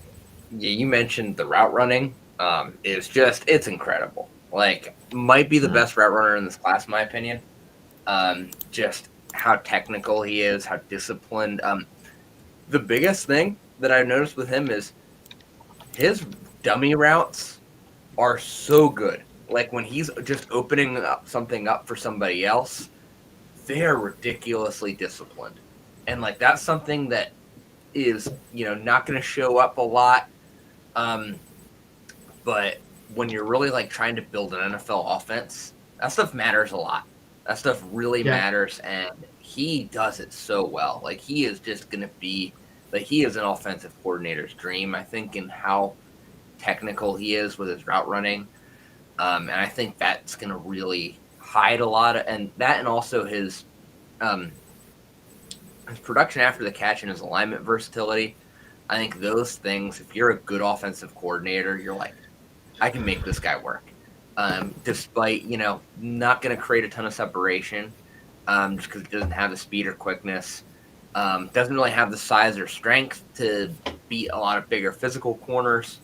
you mentioned the route running. It's incredible. Like, might be the best route runner in this class, in my opinion. Just how technical he is, how disciplined. The biggest thing that I've noticed with him is his dummy routes are so good. Like, when he's just opening something up for somebody else, they're ridiculously disciplined. And, like, that's something that is, not going to show up a lot. But when you're really, like, trying to build an NFL offense, that stuff matters a lot. That stuff really matters, and he does it so well. Like, he is just going to be, like, he is an offensive coordinator's dream, I think, in how technical he is with his route running. And I think that's going to really hide a lot of, and that, and also his production after the catch and his alignment versatility. I think those things, if you're a good offensive coordinator, you're like, I can make this guy work. Despite, not going to create a ton of separation just because he doesn't have the speed or quickness. Doesn't really have the size or strength to beat a lot of bigger physical corners.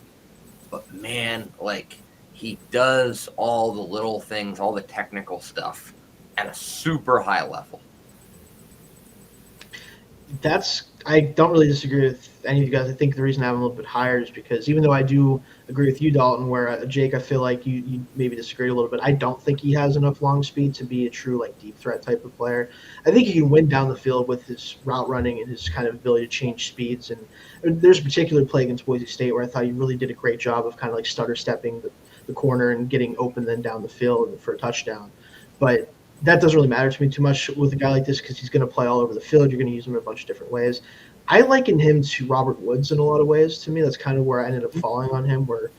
But, man, like, he does all the little things, all the technical stuff at a super high level. I don't really disagree with any of you guys. I think the reason I have him a little bit higher is because even though I do agree with you, Dalton, where Jake, I feel like you maybe disagree a little bit. I don't think he has enough long speed to be a true, like, deep threat type of player. I think he can win down the field with his route running and his kind of ability to change speeds. And there's a particular play against Boise State where I thought he really did a great job of kind of like stutter stepping the corner and getting open then down the field for a touchdown. But that doesn't really matter to me too much with a guy like this because he's going to play all over the field. You're going to use him in a bunch of different ways. I liken him to Robert Woods in a lot of ways. To me, that's kind of where I ended up falling on him, where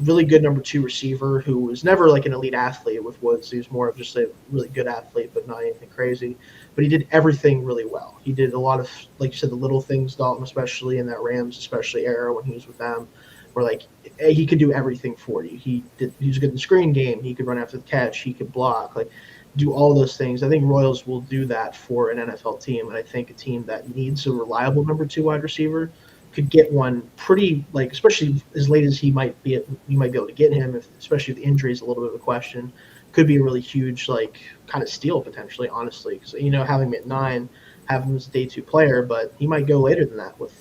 really good number 2 receiver who was never like an elite athlete with Woods. He was more of just a really good athlete, but not anything crazy. But he did everything really well. He did a lot of, like you said, the little things, Dalton, especially in that Rams, especially era when he was with them, where like he could do everything for you. He was good in the screen game. He could run after the catch. He could block, like do all those things. I think Royals will do that for an NFL team, and I think a team that needs a reliable number 2 wide receiver could get one pretty, like, especially as late as you might be able to get him, especially if the injury is a little bit of a question, could be a really huge, like, kind of steal potentially, honestly, because having him at 9, having him as a day 2 player, but he might go later than that with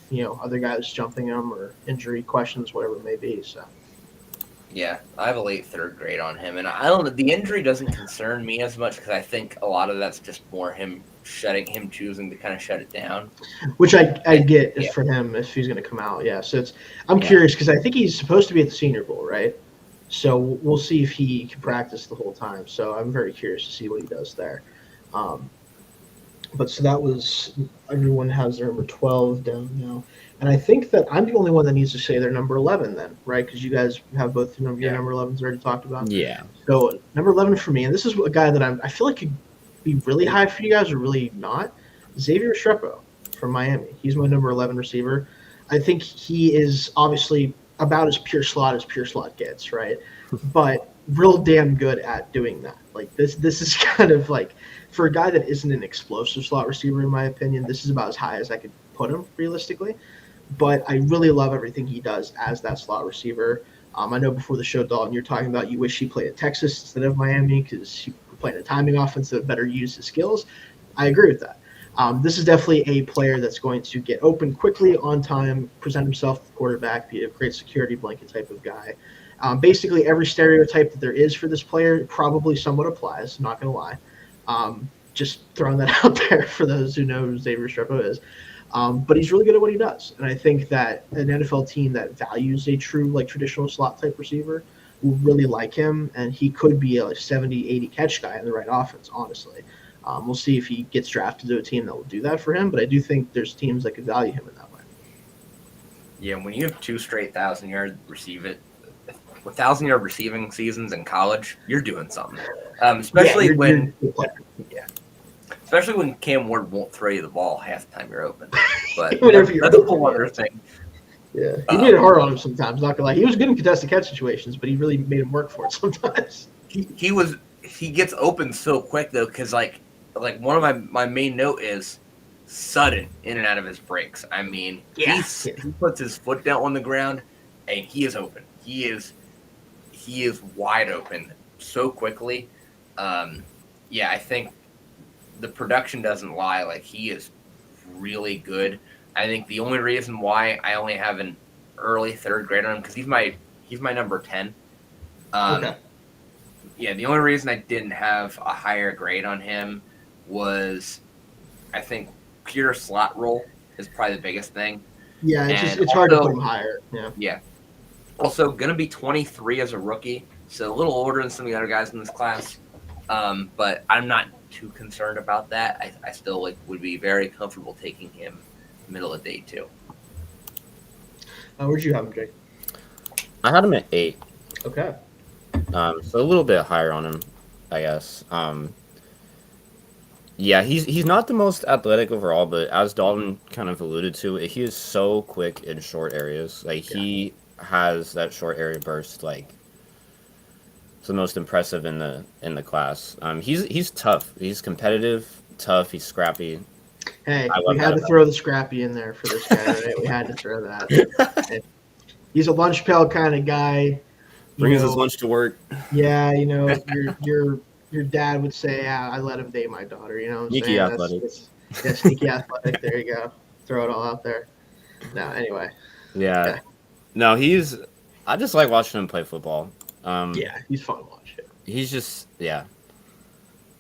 other guys jumping him or injury questions, whatever it may be. So. Yeah, I have a late 3rd grade on him, and I don't know. The injury doesn't concern me as much because I think a lot of that's just more him choosing to kind of shut it down. Which I get for him if he's going to come out. Yeah, so I'm curious because I think he's supposed to be at the Senior Bowl, right? So we'll see if he can practice the whole time. So I'm very curious to see what he does there. But so that was, everyone has their number 12 down now. And I think that I'm the only one that needs to say their number 11 then, right? Because you guys have both your number 11s already talked about. Yeah. So number 11 for me, and this is a guy that I feel like could be really high for you guys or really not, Xavier Restrepo from Miami. He's my number 11 receiver. I think he is obviously about as pure slot gets, right? But real damn good at doing that. Like this is kind of like, for a guy that isn't an explosive slot receiver, in my opinion, this is about as high as I could put him realistically. But I really love everything he does as that slot receiver. I know before the show, Dalton, you're talking about you wish he played at Texas instead of Miami because he played a timing offense that better use his skills. I agree with that. This is definitely a player that's going to get open quickly, on time, present himself to the quarterback, be a great security blanket type of guy. Basically, every stereotype that there is for this player probably somewhat applies, not going to lie. Just throwing that out there for those who know who Xavier Restrepo is. But he's really good at what he does. And I think that an NFL team that values a true, like, traditional slot type receiver will really like him, and he could be a 70, 80 catch guy in the right offense, honestly. We'll see if he gets drafted to a team that will do that for him, but I do think there's teams that could value him in that way. Yeah, when you have 2 straight 1,000-yard receiving seasons in college, you're doing something. Especially when Cam Ward won't throw you the ball half the time you're open. But that's a whole other thing. Yeah, he made it hard on him sometimes. Not gonna lie, he was good in contested catch situations, but he really made him work for it sometimes. He gets open so quick though, because like one of my main note is sudden in and out of his breaks. I mean, he puts his foot down on the ground and he is open. He is wide open so quickly. I think the production doesn't lie. Like, he is really good. I think the only reason why I only have an early 3rd grade on him, because he's my number 10. Okay. Yeah, the only reason I didn't have a higher grade on him was, I think, pure slot role is probably the biggest thing. Yeah, it's hard to put him higher. Yeah. Also, going to be 23 as a rookie, so a little older than some of the other guys in this class. But I'm not too concerned about that. I still would be very comfortable taking him middle of day 2. Where'd you have him, Jake? I had him at 8. Okay. So a little bit higher on him, I guess. He's not the most athletic overall, but as Dalton kind of alluded to, he is so quick in short areas. He has that short area burst. It's the most impressive in the class. He's tough. He's competitive, tough. He's scrappy. Hey, we had to throw the scrappy in there for this guy, right? We had to throw that. He's a lunch pail kind of guy. Brings his lunch to work. Yeah, your dad would say, I let him date my daughter. You know what I'm sneaky saying? Athletic. Sneaky athletic. There you go. Throw it all out there. No, anyway. Yeah. No, I just like watching him play football. He's fun to watch. He's just, I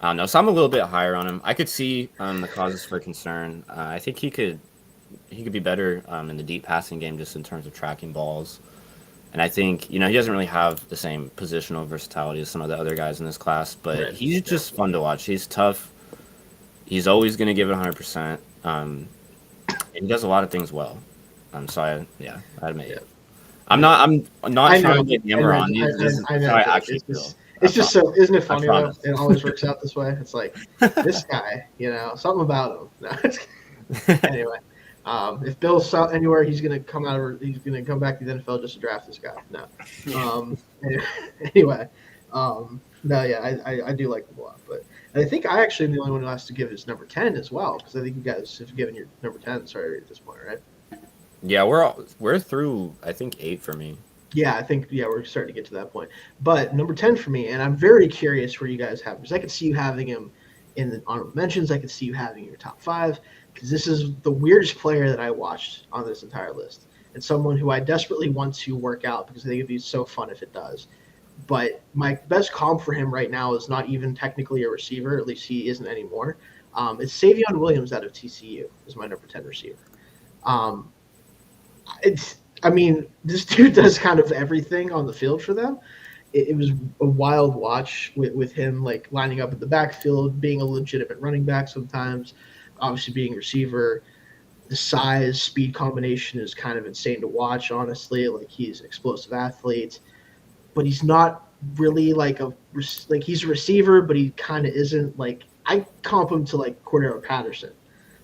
don't know. So I'm a little bit higher on him. I could see the causes for concern. I think he could be better in the deep passing game just in terms of tracking balls. And I think, he doesn't really have the same positional versatility as some of the other guys in this class, but he's just fun to watch. He's tough. He's always going to give it 100%. And he does a lot of things well. So I admit it. I'm not. I'm not I trying know. to get Yammer on you. This I is know. how I Jake. actually feel. It's just so. Isn't it funny though? promise. It always works out this way. It's like this guy, something about him. No, anyway, if Bill's out anywhere, he's gonna come out or he's gonna come back to the NFL just to draft this guy. No. Anyway, no, yeah, I do like him a lot, but I think I actually am the only one who has to give his number 10 as well because I think you guys have given your number 10 sorry at this point, right? Yeah, we're through. I think 8 for me. Yeah, I think we're starting to get to that point. But number 10 for me, and I'm very curious where you guys have because I could see you having him in the honorable mentions. I could see you having your top 5 because this is the weirdest player that I watched on this entire list. And someone who I desperately want to work out because I think it'd be so fun if it does. But my best comp for him right now is not even technically a receiver, at least he isn't anymore. It's Savion Williams out of TCU is my number 10 receiver. This dude does kind of everything on the field for them. It was a wild watch with him like lining up in the backfield, being a legitimate running back sometimes, obviously being a receiver. The size, speed combination is kind of insane to watch, honestly. Like he's an explosive athlete, but he's not really he's a receiver, but he kind of isn't. Like I comp him to like Cordero Patterson.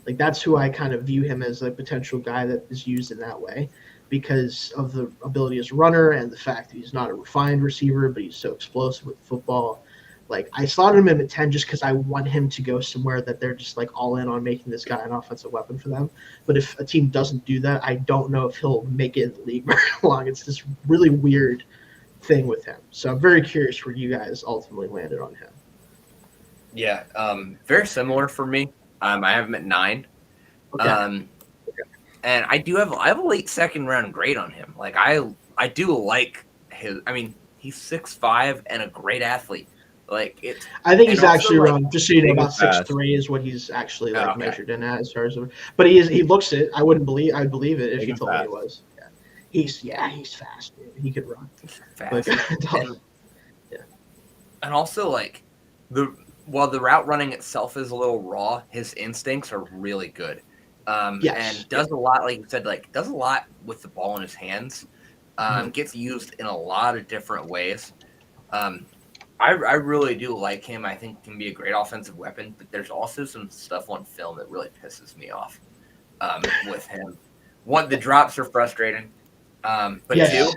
Like that's who I kind of view him as a potential guy that is used in that way because of the ability as a runner and the fact that he's not a refined receiver, but he's so explosive with football. Like I slotted him in at 10 just because I want him to go somewhere that they're just like all in on making this guy an offensive weapon for them. But if a team doesn't do that, I don't know if he'll make it in the league very long. It's this really weird thing with him. So I'm very curious where you guys ultimately landed on him. Yeah, very similar for me. I have him at 9. Okay. And I have a late second round grade on him. Like I do like his. I mean, he's 6'5" and a great athlete. Like it. I think he's actually like, around just so you know about 6'3" is what he's actually measured in at as far as. But he looks it. I'd believe it if you told me he was. Yeah. He's fast. Dude. He could run. Fast. And also like while the route running itself is a little raw, his instincts are really good. And does a lot, like you said, does a lot with the ball in his hands. Gets used in a lot of different ways. I really do like him. I think can be a great offensive weapon, but there's also some stuff on film that really pisses me off with him. One, the drops are frustrating, but two,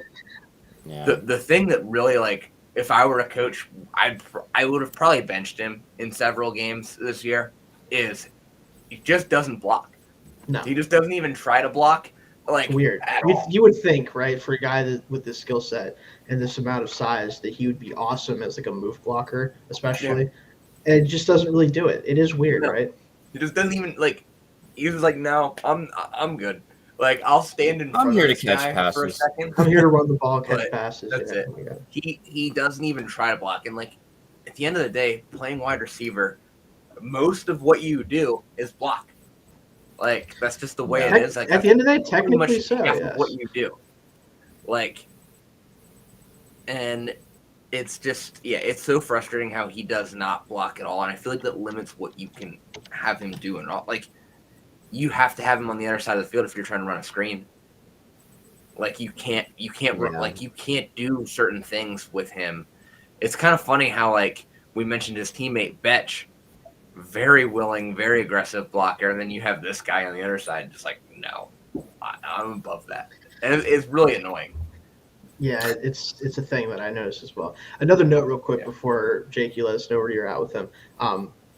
the thing that really if I were a coach, I would have probably benched him in several games this year. Is he just doesn't block. No, he just doesn't even try to block. Weird. You would think, right, for a guy with this skill set and this amount of size, that he would be awesome as a move blocker, especially. Yeah. And it just doesn't really do it. It is weird, right? He just doesn't even He was like, no, I'm good. I'll stand in front I'm here of this to catch guy passes. for a second. I'm here to run the ball, catch passes. That's it. He doesn't even try to block. And at the end of the day, playing wide receiver, most of what you do is block. That's just the way it is. At the end of the day, technically so. Yes. What you do, and it's just it's so frustrating how he does not block at all, and I feel like that limits what you can have him do. And all you have to have him on the other side of the field if you're trying to run a screen. You can't you can't do certain things with him. It's kind of funny how we mentioned his teammate Betch. Very willing, very aggressive blocker, and then you have this guy on the other side just no, I'm above that. And it's really annoying. Yeah, it's a thing that I noticed as well. Another note real quick before Jake, you let us know where you're at with him.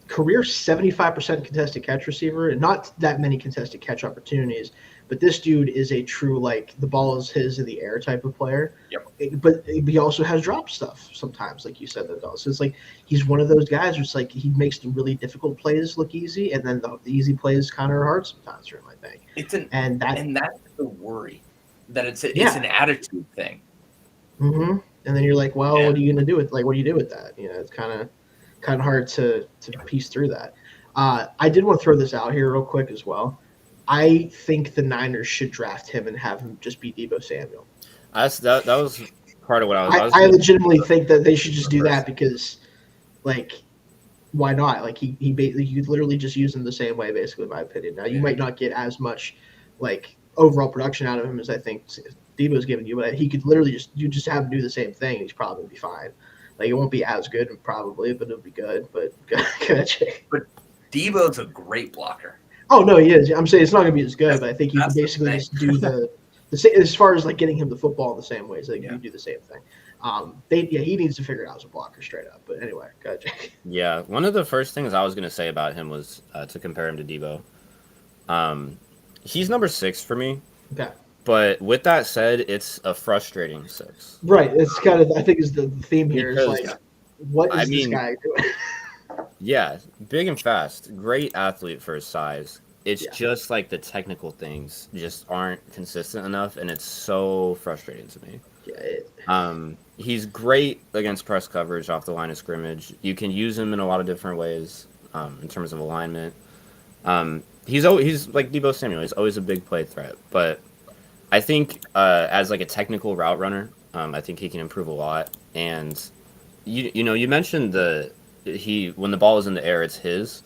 Career 75% contested catch receiver, and not that many contested catch opportunities, but this dude is a true the ball is his in the air type of player. Yep. But he also has drop stuff sometimes, like you said that does. So it's he's one of those guys who's he makes the really difficult plays look easy, and then the easy plays kind of are hard sometimes for him, I think. That's the worry that it's an attitude thing. Mm-hmm. And then you're what are you gonna do with what do you do with that? It's kind of hard to piece through that. I did want to throw this out here real quick as well. I think the Niners should draft him and have him just be Deebo Samuel. That was part of what I was. I legitimately think that they should just do that because, why not? You could literally just use him the same way, basically, in my opinion. Now you might not get as much, overall production out of him as I think Debo's giving you, but he could literally just have him do the same thing. He's probably be fine. Like it won't be as good probably, but it'll be good. But But Debo's a great blocker. Oh no, he is. I'm saying it's not going to be as good, but I think you can basically just do the same as far as like getting him the football in the same ways. Like you do the same thing. He needs to figure it out as a blocker straight up. But anyway, go ahead, Jake. Yeah, one of the first things I was going to say about him was to compare him to Debo. He's number 6 for me. Okay. But with that said, it's a frustrating 6. Right. It's kind of I think is the theme here. Because, it's like, what is this guy doing? Yeah, big and fast, great athlete for his size. It's just like the technical things just aren't consistent enough, and it's so frustrating to me. Yeah. He's great against press coverage off the line of scrimmage. You can use him in a lot of different ways in terms of alignment. He's like Deebo Samuel. He's always a big play threat, but I think as like a technical route runner, I think he can improve a lot. And you mentioned when the ball is in the air, it's his,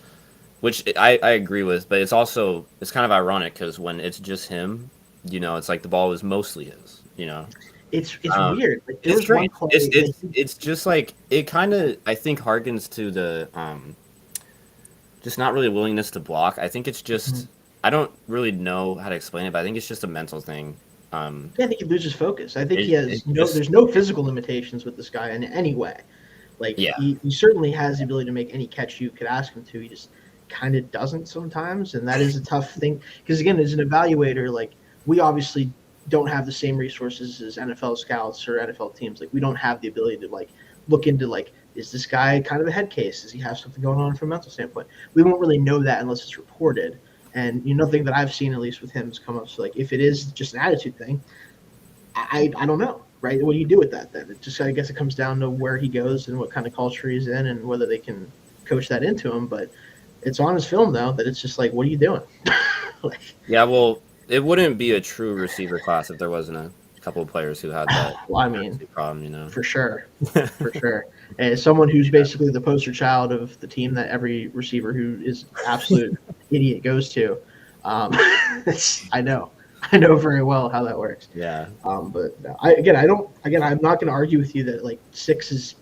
which I agree with. But it's kind of ironic because when it's just him, it's like the ball is mostly his. It's weird. Like, it's strange. It's just like it kind of I think harkens to the just not really willingness to block. I think it's just I don't really know how to explain it, but I think it's just a mental thing. I think he loses focus. I think there's no physical limitations with this guy in any way. Like he certainly has the ability to make any catch you could ask him to. He just kind of doesn't sometimes, and that is a tough thing. Because again, as an evaluator, like we obviously don't have the same resources as NFL scouts or NFL teams. Like we don't have the ability to like look into like is this guy kind of a head case? Does he have something going on from a mental standpoint? We won't really know that unless it's reported. And nothing that I've seen at least with him has come up. So like if it is just an attitude thing, I don't know. Right? What do you do with that then? I guess it comes down to where he goes and what kind of culture he's in and whether they can coach that into him. But it's on his film, though, that it's just like, what are you doing? Yeah, well, it wouldn't be a true receiver class if there wasn't a couple of players who had that problem, For sure. For sure. And as someone who's basically the poster child of the team that every receiver who is absolute idiot goes to, I know very well how that works. Yeah. But no, I'm not going to argue with you that like 6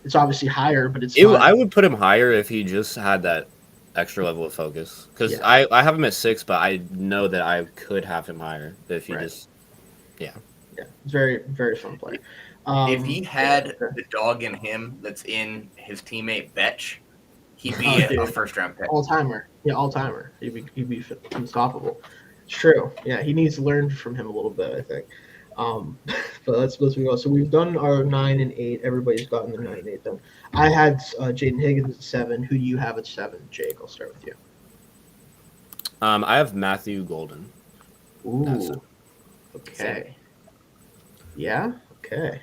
it's obviously higher, but I would put him higher if he just had that extra level of focus. Because I have him at 6, but I know that I could have him higher if he just, Yeah, it's very, very fun play. If he had the dog in him that's in his teammate Betch, he'd be a first-round pick. All-timer. Yeah, all-timer. He'd be unstoppable. It's true. Yeah, he needs to learn from him a little bit, I think. But let's move on. So we've done our 9 and 8. Everybody's gotten their 9 and 8 done. I had Jaden Higgins at 7. Who do you have at 7? Jake, I'll start with you. I have Matthew Golden. Ooh. Okay. Yeah? Okay.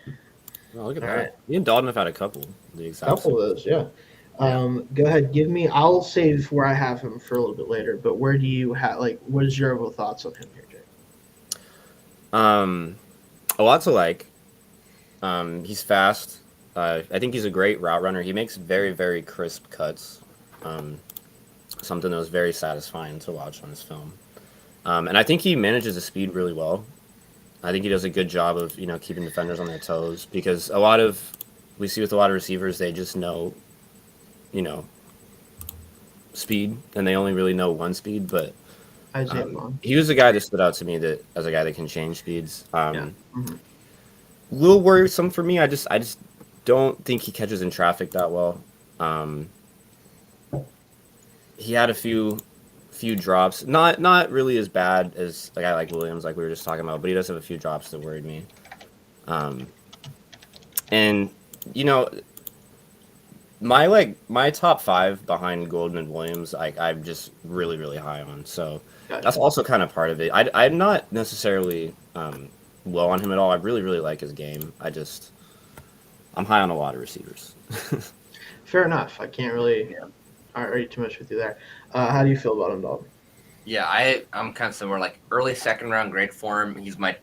Oh, look at that. Right. Me and Dalton have had a couple. A couple of those, yeah. Go ahead. I'll save where I have him for a little bit later, but where do you have, what is your overall thoughts on him here, Jake? A lot to like. He's fast. I think he's a great route runner. He makes very, very crisp cuts. Something that was very satisfying to watch on his film. And I think he manages the speed really well. I think he does a good job of, keeping defenders on their toes because we see with a lot of receivers, they just know, speed and they only really know one speed, but he was a guy that stood out to me as a guy that can change speeds. A little worrisome for me. I just don't think he catches in traffic that well. He had a few drops, not really as bad as a guy like Williams, like we were just talking about, but he does have a few drops that worried me. And my top 5 behind Golden and Williams, I'm just really, really high on. So that's also kind of part of it. I'm not necessarily low on him at all. I really, really like his game. I'm high on a lot of receivers. Fair enough. I can't really argue too much with you there. How do you feel about him, Dalton? Yeah, I'm kind of similar. Like early second round grade for him. He's my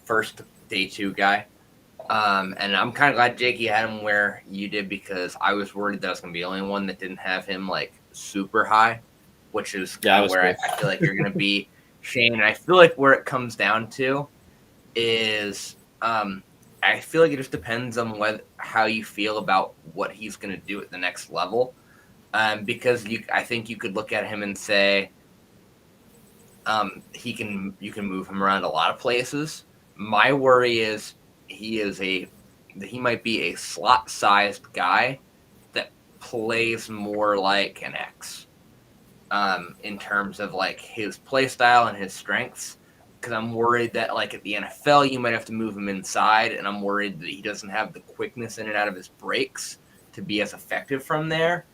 first day 2 guy. And I'm kind of glad, Jake, you had him where you did because I was worried that I was going to be the only one that didn't have him like super high, which is kind of where I feel like you're going to be Shayne, and I feel like where it comes down to is I feel like it just depends on how you feel about what he's going to do at the next level. Because I think you could look at him and say you can move him around a lot of places. My worry is he might be a slot sized guy that plays more like an X in terms of like his play style and his strengths. Because I'm worried that like at the NFL you might have to move him inside, and I'm worried that he doesn't have the quickness in and out of his breaks to be as effective from there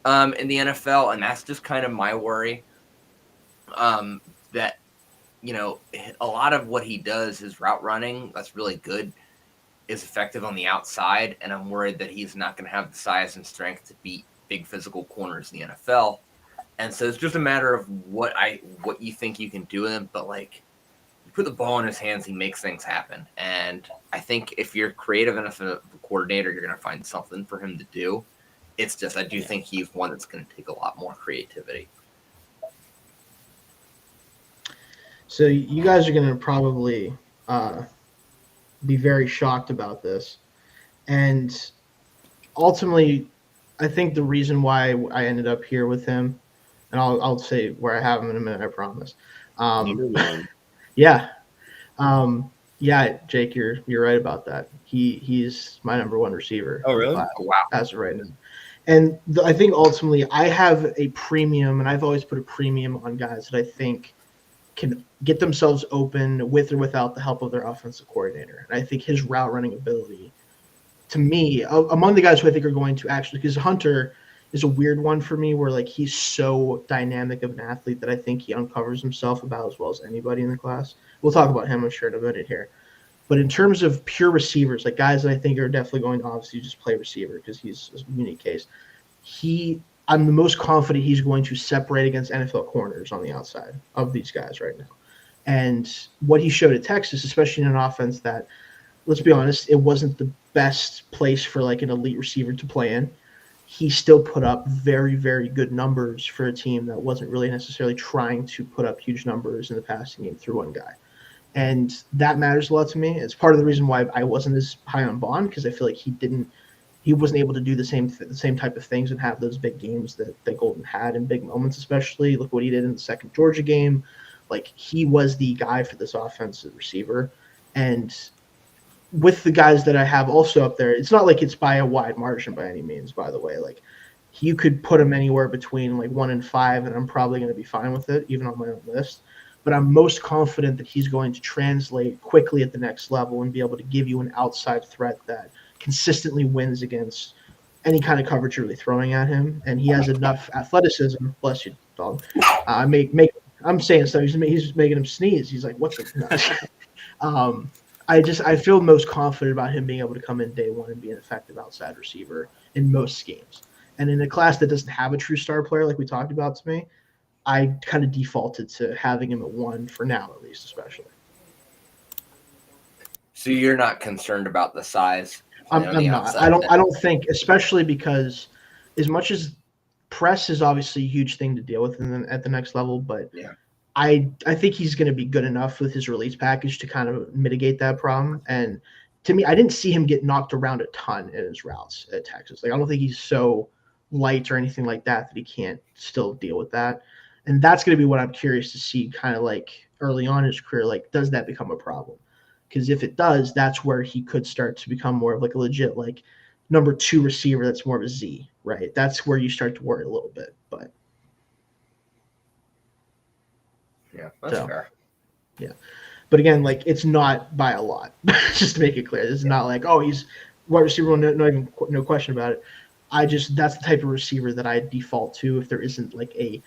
in the NFL, and that's just kind of my worry. That a lot of what he does, his route running, that's really good, is effective on the outside, and I'm worried that he's not going to have the size and strength to beat big physical corners in the NFL. And so it's just a matter of what you think you can do with him, but like you put the ball in his hands, he makes things happen. And I think if you're creative enough of a coordinator, you're going to find something for him to do. It's just I do think he's one that's going to take a lot more creativity. So you guys are going to probably be very shocked about this. And ultimately, I think the reason why I ended up here with him, and I'll say where I have him in a minute, I promise. Number one. Yeah. Yeah, Jake, you're right about that. He's my number one receiver. Oh, really? Wow. As of right now. And I think ultimately I have a premium, and I've always put a premium on guys that I think can get themselves open with or without the help of their offensive coordinator. And I think his route running ability, to me, among the guys who I think are going to actually, because Hunter is a weird one for me where like he's so dynamic of an athlete that I think he uncovers himself about as well as anybody in the class. We'll talk about him, I'm sure, in a minute here. But in terms of pure receivers, like guys that I think are definitely going to obviously just play receiver because he's a unique case, I'm the most confident he's going to separate against NFL corners on the outside of these guys right now. And what he showed at Texas, especially in an offense that, let's be honest, it wasn't the best place for like an elite receiver to play in. He still put up very, very good numbers for a team that wasn't really necessarily trying to put up huge numbers in the passing game through one guy. And that matters a lot to me. It's part of the reason why I wasn't as high on Bond, because I feel like he wasn't able to do the same type of things and have those big games that Golden had in big moments, especially. Look what he did in the second Georgia game. Like, he was the guy for this offensive receiver. And with the guys that I have also up there, it's not like it's by a wide margin by any means, by the way. Like, you could put him anywhere between like 1 and 5, and I'm probably going to be fine with it, even on my own list. But I'm most confident that he's going to translate quickly at the next level and be able to give you an outside threat that consistently wins against any kind of coverage you're really throwing at him. And he has enough athleticism. Bless you, dog. I'm saying stuff. He's making him sneeze. He's like, "What's the?" I feel most confident about him being able to come in day one and be an effective outside receiver in most schemes. And in a class that doesn't have a true star player like we talked about, to me, I kind of defaulted to having him at 1 for now, at least, especially. So you're not concerned about the size? I'm not. I don't think, especially because as much as press is obviously a huge thing to deal with at the next level, but yeah. I think he's going to be good enough with his release package to kind of mitigate that problem. And to me, I didn't see him get knocked around a ton in his routes at Texas. Like, I don't think he's so light or anything like that he can't still deal with that. And that's going to be what I'm curious to see kind of like early on in his career. Like, does that become a problem? Because if it does, that's where he could start to become more of like a legit like number 2 receiver that's more of a Z, right? That's where you start to worry a little bit. But yeah, that's fair. Yeah. But again, like, it's not by a lot. Just to make it clear. This is not like, oh, he's wide receiver, no question about it. That's the type of receiver that I default to if there isn't like a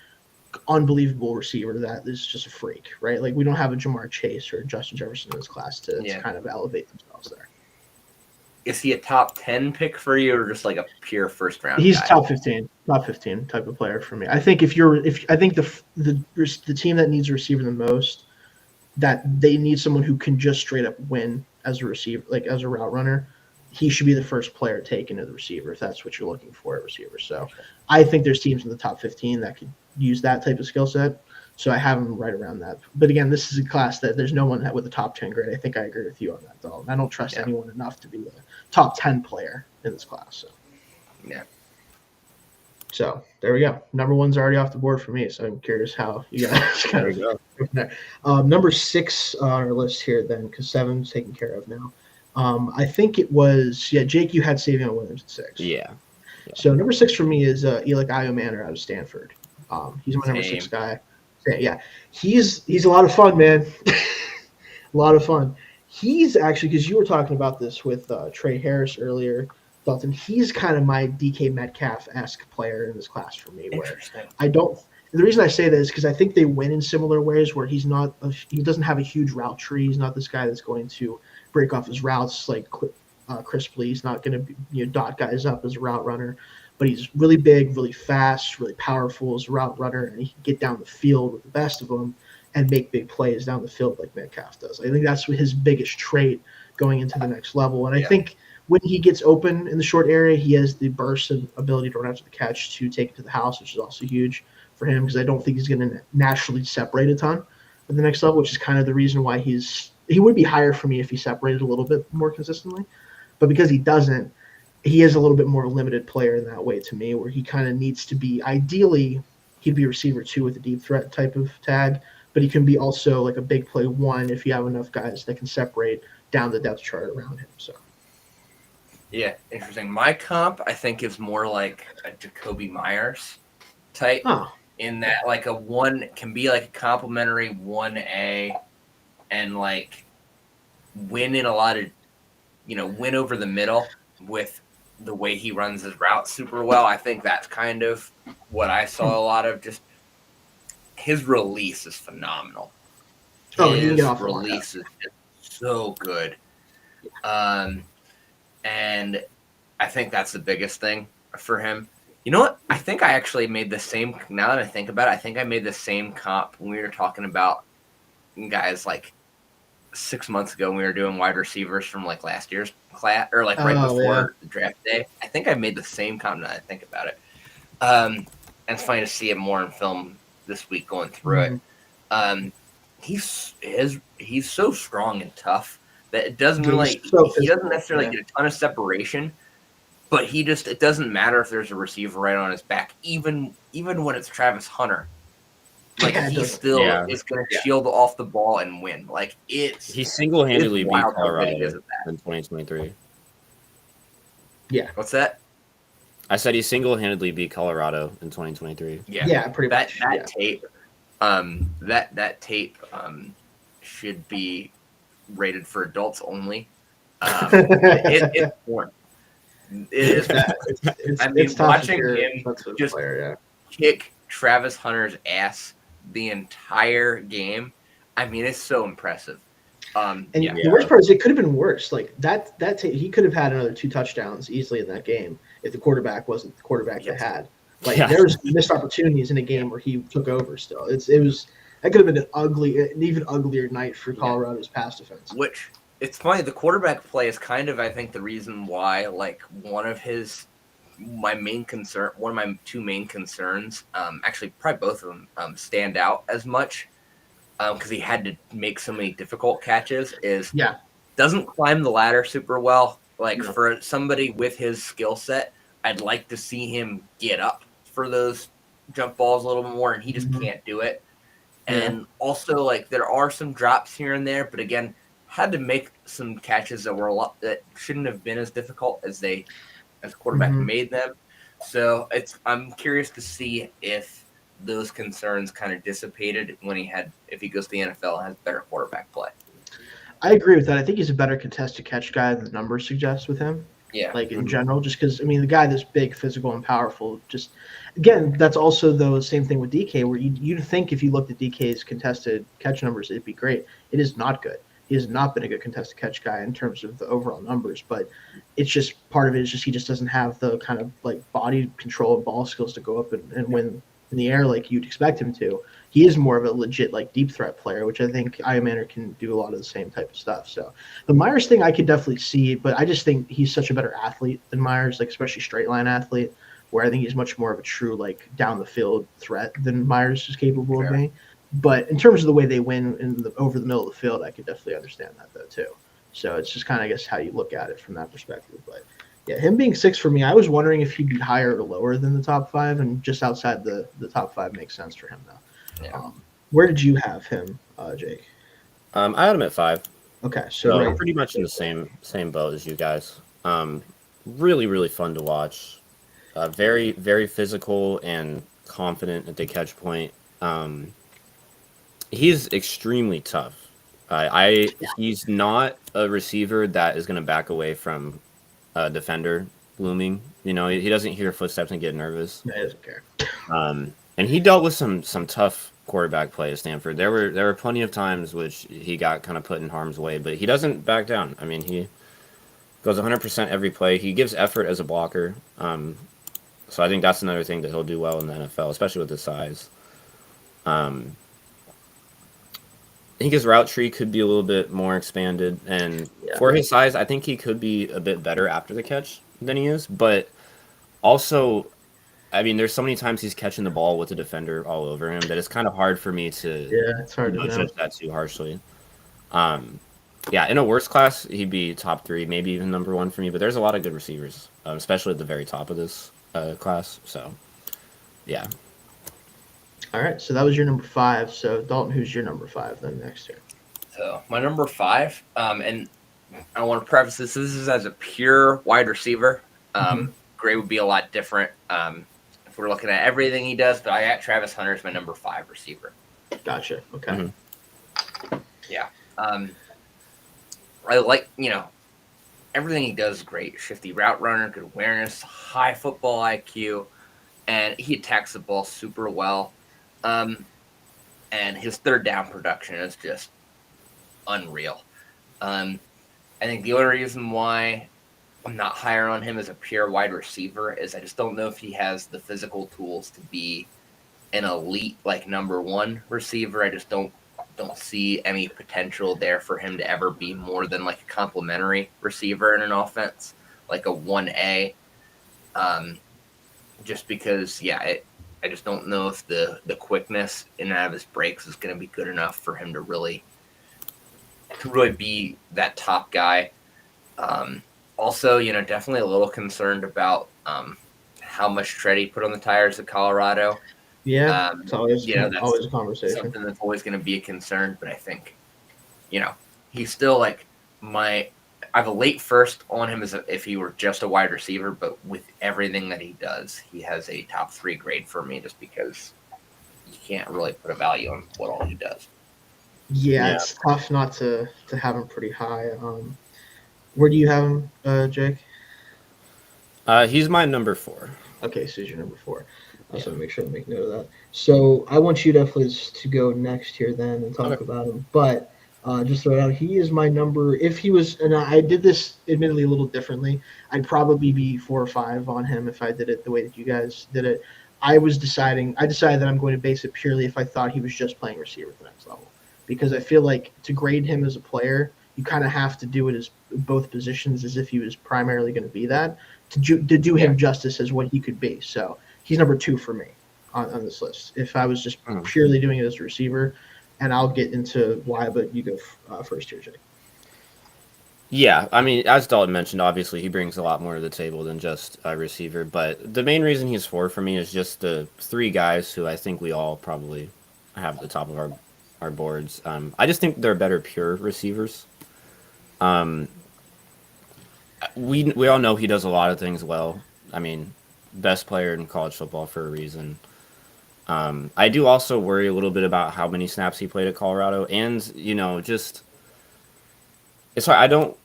unbelievable receiver that is just a freak, right? Like, we don't have a Jamar Chase or Justin Jefferson in this class to kind of elevate themselves there. Is he a top 10 pick for you, or just like a pure first round? He's guy? top 15 type of player for me. I think I think the team that needs a receiver the most, that they need someone who can just straight up win as a receiver, like as a route runner, he should be the first player taken to the receiver if that's what you're looking for at receiver. So I think there's teams in the top 15 that could use that type of skill set. So I have him right around that. But again, this is a class that there's no one with a top 10 grade. I think I agree with you on that, Dalton. I don't trust anyone enough to be a top 10 player in this class. So. Yeah. So there we go. Number one's already off the board for me. So I'm curious how you guys kind of go from there. Number 6 on our list here, then, because 7's taken care of now. I think it was Jake. You had Savion Williams at 6. Yeah. So number 6 for me is Eli Manor out of Stanford. He's my number 6 guy. Yeah, he's a lot of fun, man. A lot of fun. He's actually, because you were talking about this with Trey Harris earlier, Dalton. He's kind of my DK Metcalf-esque player in this class for me. Where I don't. The reason I say that is because I think they win in similar ways. Where he's not, he doesn't have a huge route tree. He's not this guy that's going to break off his routes like crisply. He's not going to dot guys up as a route runner. But he's really big, really fast, really powerful as a route runner, and he can get down the field with the best of them and make big plays down the field like Metcalf does. I think that's his biggest trait going into the next level. And I think when he gets open in the short area, he has the burst and ability to run after the catch to take it to the house, which is also huge for him because I don't think he's going to naturally separate a ton at the next level, which is kind of the reason why he would be higher for me if he separated a little bit more consistently. But because he doesn't, he is a little bit more limited player in that way to me, where he kind of needs to be, ideally, he'd be receiver 2 with a deep threat type of tag, but he can be also like a big play 1 if you have enough guys that can separate down the depth chart around him. So, yeah, interesting. My comp, I think, is more like a Jacoby Myers type in that like a 1 can be like a complimentary 1A and like win in a lot of, win over the middle with the way he runs his route super well. I think that's kind of what I saw a lot of. Just his release is phenomenal. His release is just so good. And I think that's the biggest thing for him. You know what? I think I actually made the same, now that I think about it, I think I made the same comp when we were talking about guys like 6 months ago when we were doing wide receivers from like last year's class or like right before the draft day. I think I made the same comment now that I think about it. And it's funny to see it more in film this week going through it. He's so strong and tough that it doesn't really he doesn't necessarily get a ton of separation, but it doesn't matter if there's a receiver right on his back, even when it's Travis Hunter. Like he still is going to shield off the ball and win. Like he single-handedly beat Colorado in 2023. Yeah, what's that? I said he single-handedly beat Colorado in 2023. Yeah, pretty much. That tape, that tape should be rated for adults only. It's porn. It is. I mean, watching him just kick Travis Hunter's ass the entire game, I mean, it's so impressive. The worst part is it could have been worse. Like that he could have had another 2 touchdowns easily in that game if the quarterback wasn't the quarterback they had. Like there was missed opportunities in a game where he took over. Still, that could have been an even uglier night for Colorado's pass defense. Which it's funny. The quarterback play is kind of, I think, the reason why like one of my 2 main concerns, actually probably both of them, stand out as much because he had to make so many difficult catches, doesn't climb the ladder super well. Like for somebody with his skill set, I'd like to see him get up for those jump balls a little bit more, and he just can't do it. And also, like, there are some drops here and there, but again, had to make some catches that shouldn't have been as difficult as the quarterback made them. So I'm curious to see if those concerns kind of dissipated if he goes to the NFL and has better quarterback play. I agree with that. I think he's a better contested catch guy than the numbers suggest with him. Yeah. Like in general, just because, I mean, the guy that's big, physical, and powerful, just, again, that's also the same thing with DK, where you'd think if you looked at DK's contested catch numbers, it'd be great. It is not good. He has not been a good contested catch guy in terms of the overall numbers, but it's just part of it is just he just doesn't have the kind of like body control and ball skills to go up and win in the air like you'd expect him to. He is more of a legit like deep threat player, which I think Manor can do a lot of the same type of stuff. So the Myers thing I could definitely see, but I just think he's such a better athlete than Myers, like especially straight line athlete, where I think he's much more of a true like down the field threat than Myers is capable of being. But in terms of the way they win over the middle of the field, I could definitely understand that though too. So it's just kind of, I guess, how you look at it from that perspective. But yeah, him being 6 for me, I was wondering if he'd be higher or lower than the top 5, and just outside the top 5 makes sense for him though. Yeah. Where did you have him, Jake? I had him at 5. Okay, So right. pretty much in the same boat as you guys. Really, really fun to watch. Very, very physical and confident at the catch point. He's extremely tough. He's not a receiver that is going to back away from a defender looming. You know, he doesn't hear footsteps and get nervous. He doesn't care. And he dealt with some tough quarterback play at Stanford. There were plenty of times which he got kind of put in harm's way, but he doesn't back down. I mean, he goes 100% every play. He gives effort as a blocker. So I think that's another thing that he'll do well in the NFL, especially with his size. I think his route tree could be a little bit more expanded, and for his size, I think he could be a bit better after the catch than he is. But also, I mean, there's so many times he's catching the ball with the defender all over him that it's kind of hard for me to it's hard to judge that too harshly. In a worse class, he'd be top 3, maybe even number 1 for me. But there's a lot of good receivers, especially at the very top of this class. So, yeah. All right, so that was your number 5. So Dalton, who's your number 5 then next year? So my number 5, and I want to preface this is as a pure wide receiver. Grade would be a lot different if we're looking at everything he does, but I got Travis Hunter as my number 5 receiver. Gotcha. Okay. Yeah. I like, everything he does is great. Shifty route runner, good awareness, high football IQ, and he attacks the ball super well. And his third down production is just unreal. I think the only reason why I'm not higher on him as a pure wide receiver is I just don't know if he has the physical tools to be an elite, like, number 1 receiver. I just don't see any potential there for him to ever be more than like a complimentary receiver in an offense, like a 1A. Just because, I just don't know if the quickness in and out of his breaks is going to be good enough for him to really be that top guy. Also, definitely a little concerned about how much tread he put on the tires at Colorado. Yeah, it's always that's always a conversation. Something that's always going to be a concern, but I think, he's still like I have a late first on him as if he were just a wide receiver, but with everything that he does, he has a top 3 grade for me just because you can't really put a value on what all he does. Yeah, it's tough not to have him pretty high. Where do you have him, Jake? He's my number 4. Okay, so he's your number 4. So make sure to make note of that. So I want you definitely to go next here then and talk about him. But just throw it out, he is my number. If he was, and I did this admittedly a little differently, I'd probably be 4 or 5 on him if I did it the way that you guys did it. I decided that I'm going to base it purely if I thought he was just playing receiver at the next level. Because I feel like to grade him as a player, you kind of have to do it as both positions as if he was primarily going to be that to do him justice as what he could be. So he's number 2 for me on this list. If I was just purely doing it as a receiver, and I'll get into why, but you go first here, Jake. Yeah, I mean, as Dalton mentioned, obviously he brings a lot more to the table than just a receiver. But the main reason he's 4 for me is just the 3 guys who I think we all probably have at the top of our boards. I just think they're better pure receivers. We all know he does a lot of things well. I mean, best player in college football for a reason. I do also worry a little bit about how many snaps he played at Colorado, and just it's hard. I don't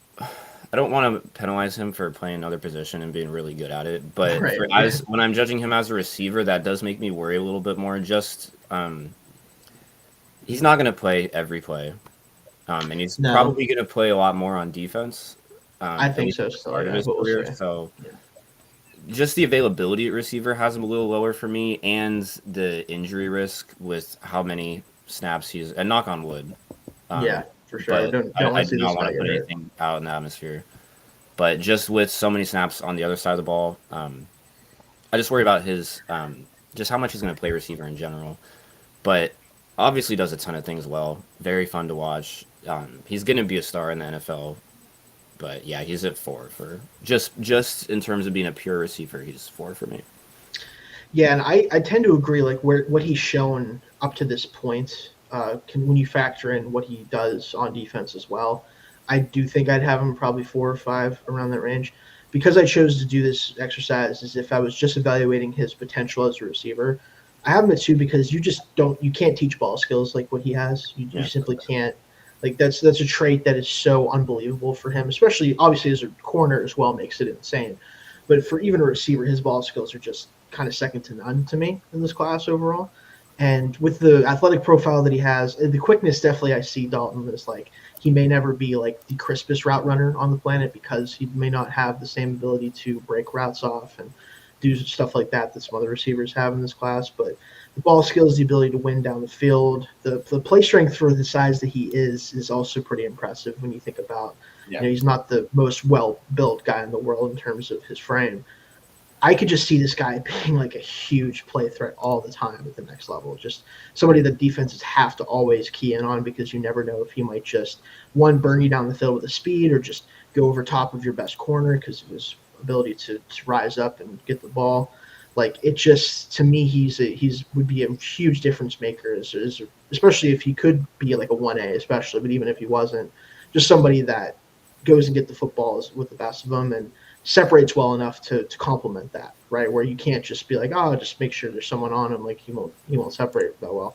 want to penalize him for playing another position and being really good at it, but when I'm judging him as a receiver, that does make me worry a little bit more. Just he's not going to play every play, and he's probably going to play a lot more on defense. I think so. So just the availability at receiver has him a little lower for me, and the injury risk with how many snaps he's, and knock on wood. For sure. I do not want to put anything out in the atmosphere. But just with so many snaps on the other side of the ball, I just worry about his just how much he's going to play receiver in general. But obviously does a ton of things well. Very fun to watch. He's going to be a star in the NFL. But yeah, he's at 4 for just in terms of being a pure receiver. He's 4 for me. Yeah, and I tend to agree. Like what he's shown up to this point, when you factor in what he does on defense as well, I do think I'd have him probably 4 or 5 around that range. Because I chose to do this exercise as if I was just evaluating his potential as a receiver. I have him at 2 because you can't teach ball skills like what he has. You simply can't. Like that's a trait that is so unbelievable for him, especially obviously as a corner as well makes it insane. But for even a receiver, his ball skills are just kind of second to none to me in this class overall. And with the athletic profile that he has, the quickness definitely I see Dalton as like he may never be like the crispest route runner on the planet because he may not have the same ability to break routes off and do stuff like that some other receivers have in this class. But the ball skills, the ability to win down the field, the play strength for the size that he is also pretty impressive when you think about, he's not the most well-built guy in the world in terms of his frame. I could just see this guy being like a huge play threat all the time at the next level. Just somebody that defenses have to always key in on because you never know if he might just, one, burn you down the field with a speed or just go over top of your best corner because of his ability to rise up and get the ball. Like it just, to me, he's would be a huge difference maker, especially if he could be like a 1A, especially, but even if he wasn't, just somebody that goes and get the footballs with the best of them and separates well enough to complement that, right? Where you can't just be like, oh, just make sure there's someone on him, like he won't separate that well.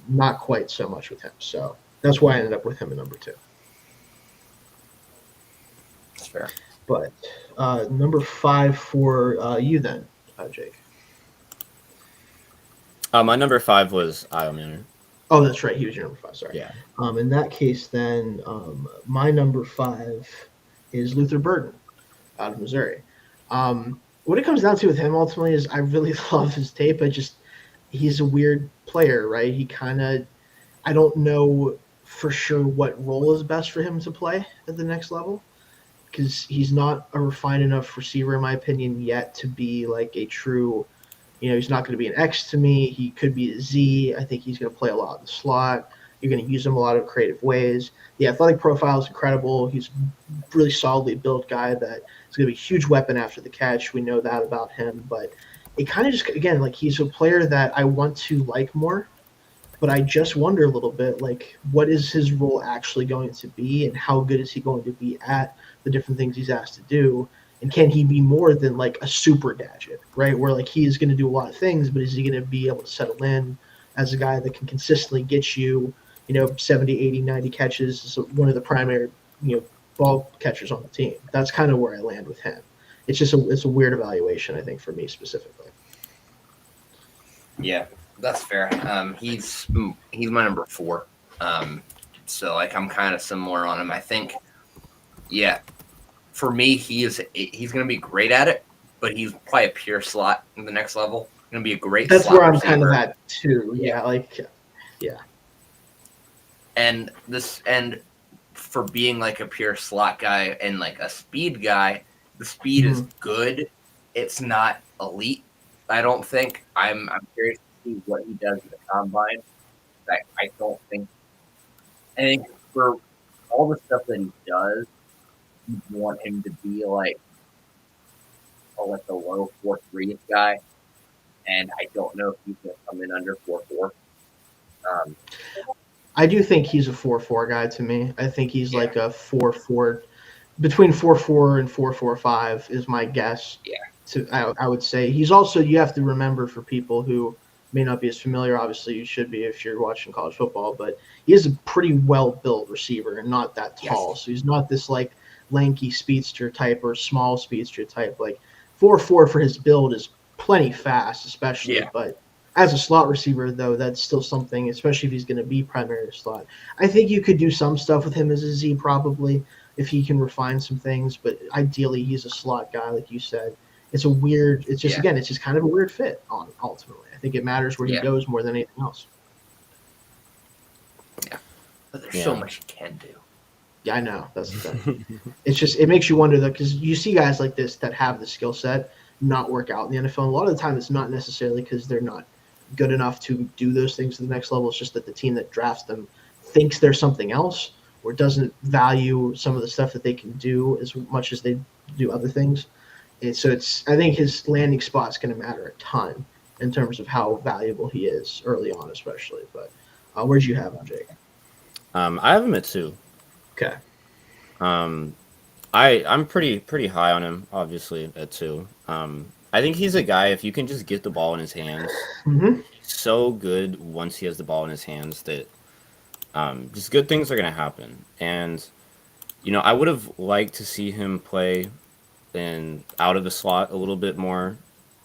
Not quite so much with him. So that's why I ended up with him at number 2. That's fair. But number 5 for you then, Jake. My number 5 was Manor. Oh, that's right. He was your number 5. Sorry. Yeah. In that case, then my number 5 is Luther Burden out of Missouri. What it comes down to with him ultimately is I really love his tape. He's a weird player, right? I don't know for sure what role is best for him to play at the next level because he's not a refined enough receiver, in my opinion, yet to be like a true, he's not going to be an X to me. He could be a Z. I think he's going to play a lot in the slot. You're going to use him a lot of creative ways. The athletic profile is incredible. He's a really solidly built guy that is going to be a huge weapon after the catch. We know that about him. But it kind of just, again, like he's a player that I want to like more. But I just wonder a little bit, like, what is his role actually going to be and how good is he going to be at the different things he's asked to do? And can he be more than like a super gadget, right? Where like he is going to do a lot of things, but is he going to be able to settle in as a guy that can consistently get you, 70, 80, 90 catches is one of the primary, ball catchers on the team. That's kind of where I land with him. It's just it's a weird evaluation, I think, for me specifically. Yeah, that's fair. He's my number 4. So like I'm kind of similar on him. I think, yeah, for me he's going to be great at it, but he's probably a pure slot in the next level. Going to be a great. That's slot where I'm receiver. kind of at too. Yeah. And for being like a pure slot guy and like a speed guy, the speed is good. It's not elite, I don't think. I'm curious to see what he does in the combine. I think for all the stuff that he does, you want him to be like a low 4.3 guy, and I don't know if he's going to come in under 4.4. I do think he's a 4.4 guy to me. I think he's like a 4.4, between 4.4 and 4.45 is my guess. Yeah. I would say he's also, you have to remember for people who may not be as familiar, obviously you should be if you're watching college football, but he is a pretty well-built receiver and not that tall. Yes. So he's not this like lanky speedster type or small speedster type. Like 4.4 for his build is plenty fast, especially, but as a slot receiver, though, that's still something, especially if he's going to be primary slot. I think you could do some stuff with him as a Z probably if he can refine some things, but ideally he's a slot guy, like you said. It's just kind of a weird fit ultimately. I think it matters where he goes more than anything else. Yeah. But there's so much he can do. Yeah, I know. That's the thing. It's just, it makes you wonder, though, because you see guys like this that have the skill set not work out in the NFL. A lot of the time it's not necessarily because they're not good enough to do those things to the next level. It's just that the team that drafts them thinks they're something else or doesn't value some of the stuff that they can do as much as they do other things. And so I think his landing spot is going to matter a ton in terms of how valuable he is early on, especially. But where'd you have him, Jake? I have him at 2. Okay. I'm pretty high on him, obviously at 2. I think he's a guy, if you can just get the ball in his hands, Mm-hmm. so good once he has the ball in his hands that just good things are gonna happen. And I would have liked to see him play out of the slot a little bit more,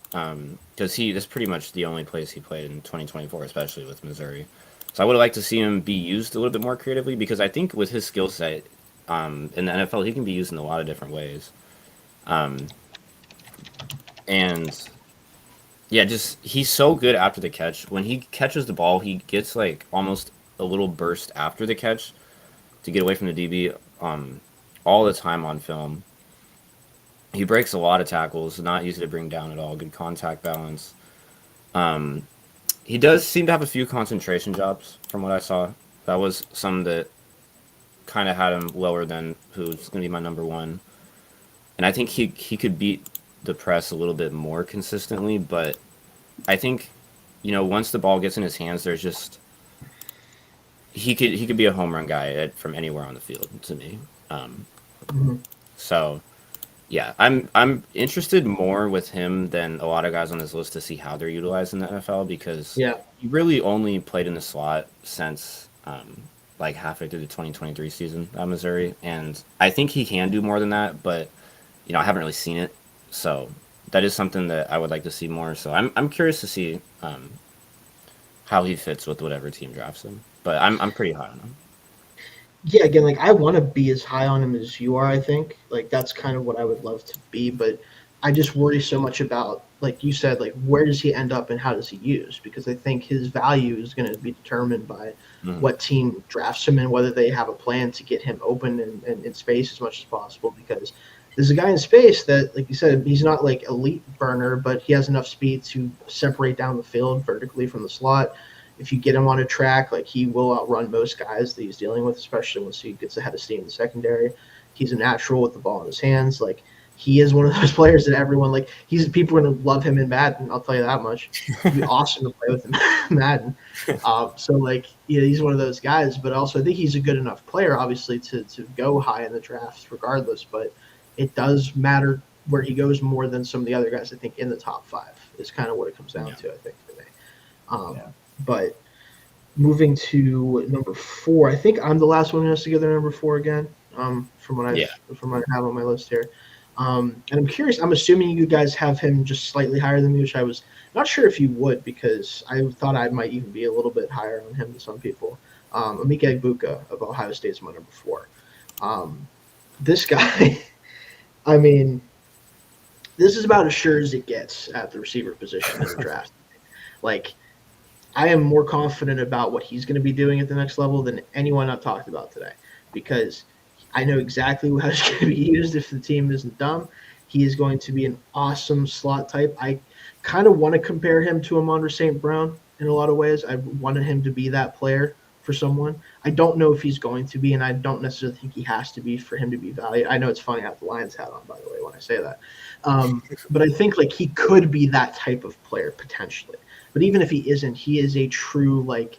because that's pretty much the only place he played in 2024, especially with Missouri. So I would have liked to see him be used a little bit more creatively, because I think with his skill set in the NFL, he can be used in a lot of different ways. And yeah, just he's so good after the catch. When he catches the ball, he gets like almost a little burst after the catch to get away from the DB all the time on film. He breaks a lot of tackles, not easy to bring down at all. Good contact balance. He does seem to have a few concentration jobs from what I saw. That was some that kind of had him lower than who's going to be my number 1. And I think he could beat the press a little bit more consistently, but I think once the ball gets in his hands, there's just he could be a home run guy from anywhere on the field to me. So yeah, I'm interested more with him than a lot of guys on this list to see how they're utilized in the NFL, because he really only played in the slot since like halfway through the 2023 season at Missouri, and I think he can do more than that, but I haven't really seen it, so that is something that I would like to see more. So I'm curious to see how he fits with whatever team drafts him, but I'm pretty high on him. Yeah, again, like I want to be as high on him as you are. I think like that's kind of what I would love to be, but I just worry so much about, like you said, like where does he end up and how does he use? Because I think his value is going to be determined by what team drafts him and whether they have a plan to get him open and in space as much as possible. Because there's a guy in space that, like you said, he's not like elite burner, but he has enough speed to separate down the field vertically from the slot. If you get him on a track, like he will outrun most guys that he's dealing with, especially once he gets ahead of steam in the secondary. He's a natural with the ball in his hands. Like he is one of those players that everyone like. People are gonna love him in Madden. I'll tell you that much. It'd be awesome to play with him in Madden. So like, he's one of those guys. But also, I think he's a good enough player, obviously, to go high in the drafts, regardless. But it does matter where he goes more than some of the other guys. I think in the top 5 is kind of what it comes down to. I think today. But moving to number 4, I think I'm the last one who has to get their number 4 again. From what I have on my list here. And I'm curious. I'm assuming you guys have him just slightly higher than me, which I was not sure if you would, because I thought I might even be a little bit higher on him than some people. Emeka Egbuka of Ohio State is my number 4. This guy, I mean, this is about as sure as it gets at the receiver position in the draft. Like, I am more confident about what he's going to be doing at the next level than anyone I've talked about today, because I know exactly how he's going to be used if the team isn't dumb. He is going to be an awesome slot type. I kind of want to compare him to Amon-Ra St. Brown in a lot of ways. I wanted him to be that player for someone. I don't know if he's going to be, and I don't necessarily think he has to be for him to be valued. I know it's funny I have the Lions hat on, by the way, when I say that. But I think like he could be that type of player potentially. But even if he isn't, he is a true like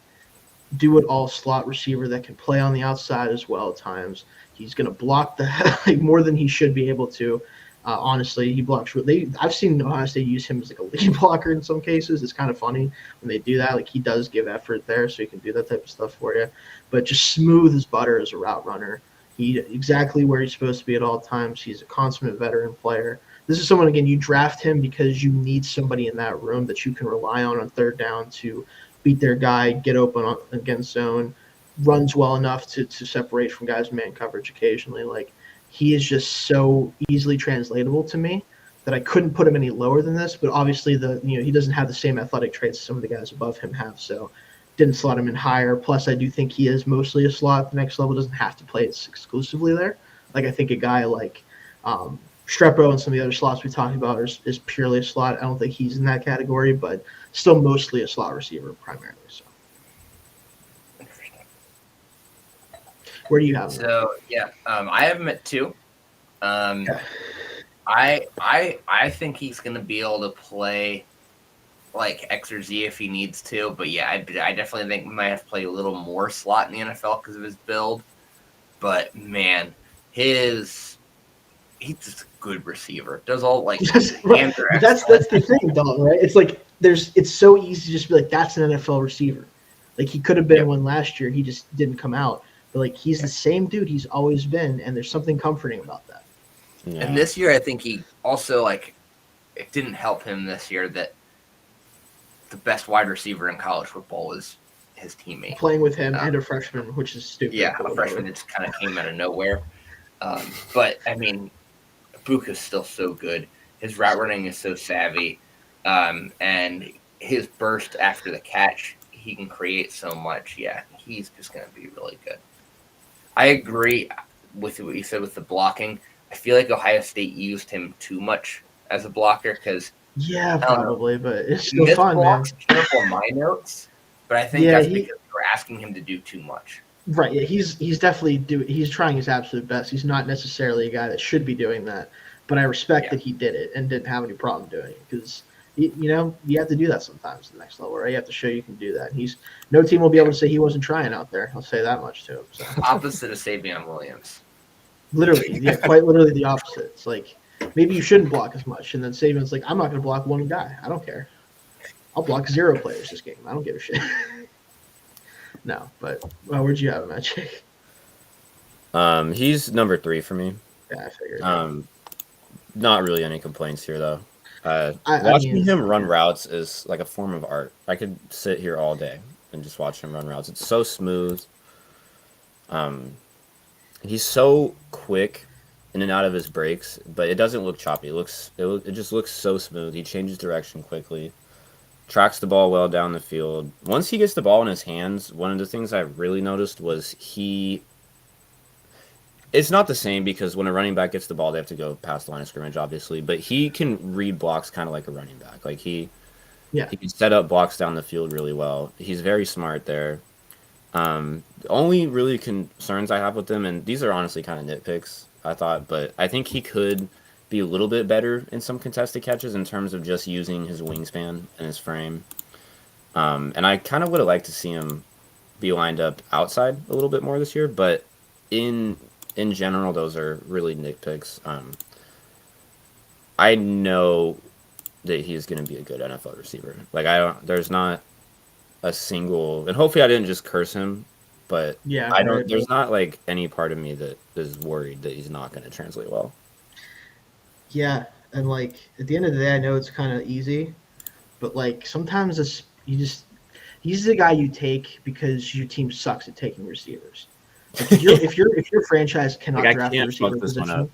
do-it-all slot receiver that can play on the outside as well at times. He's going to block the more than he should be able to. Honestly, he blocks. I've seen Ohio State use him as like a lead blocker in some cases. It's kind of funny when they do that. Like he does give effort there, so he can do that type of stuff for you. But just smooth as butter as a route runner. He exactly where he's supposed to be at all times. He's a consummate veteran player. This is someone, again, you draft him because you need somebody in that room that you can rely on third down to beat their guy, get open against zone, runs well enough to separate from guys in man coverage occasionally. Like he is just so easily translatable to me that I couldn't put him any lower than this. But obviously, he doesn't have the same athletic traits some of the guys above him have, so didn't slot him in higher. Plus, I do think he is mostly a slot. The next level doesn't have to play it exclusively there. Like I think a guy like Strepo and some of the other slots we talked about is purely a slot. I don't think he's in that category, but still mostly a slot receiver primarily. So, where do you have him? So yeah, I have him at 2. Okay. I think he's going to be able to play like X or Z if he needs to, but yeah, I definitely think we might have to play a little more slot in the NFL because of his build. But man, he's just a good receiver. Does all like That's the thing, Dalton. Right? It's like it's so easy to just be like that's an NFL receiver. Like he could have been one last year, he just didn't come out. But like he's the same dude he's always been, and there's something comforting about that. Yeah. And this year, I think he also like it didn't help him this year that the best wide receiver in college football was his teammate. Playing with him and a freshman, which is stupid. Yeah, a freshman that just kind of came out of nowhere. But, I mean, Buka's still so good. His route running is so savvy. And his burst after the catch, he can create so much. Yeah, he's just going to be really good. I agree with what you said with the blocking. I feel like Ohio State used him too much as a blocker because yeah, probably, but it's still fun, man. On my notes, but I think that's because we're asking him to do too much. Right, yeah, he's definitely he's trying his absolute best. He's not necessarily a guy that should be doing that, but I respect that he did it and didn't have any problem doing it because you have to do that sometimes at the next level, right? You have to show you can do that. And no team will be able to say he wasn't trying out there. I'll say that much to him. So. Opposite of Savion Williams. Literally, yeah, quite literally the opposite. It's like maybe you shouldn't block as much, and then Savion's like, I'm not going to block one guy. I don't care. I'll block 0 players this game. I don't give a shit. No, but where'd you have him at, Jake? He's number 3 for me. Yeah, I figured. Not really any complaints here though. Watching him run routes is like a form of art. I could sit here all day and just watch him run routes. It's so smooth. He's so quick in and out of his breaks, but it doesn't look choppy. It just looks so smooth. He changes direction quickly, tracks the ball well down the field. Once he gets the ball in his hands, one of the things I really noticed was it's not the same because when a running back gets the ball, they have to go past the line of scrimmage, obviously, but he can read blocks kind of like a running back. Like he can set up blocks down the field really well. He's very smart there. The only really concerns I have with him, and these are honestly kind of nitpicks, I thought, but I think he could be a little bit better in some contested catches in terms of just using his wingspan and his frame. And I kind of would have liked to see him be lined up outside a little bit more this year, but in general, those are really nitpicks. I know that he's going to be a good NFL receiver. Like there's not a single, and hopefully I didn't just curse him, but there's not like any part of me that is worried that he's not going to translate well. Yeah, and like at the end of the day, I know it's kind of easy, but like sometimes he's the guy you take because your team sucks at taking receivers. Like if your franchise cannot draft a receiver position,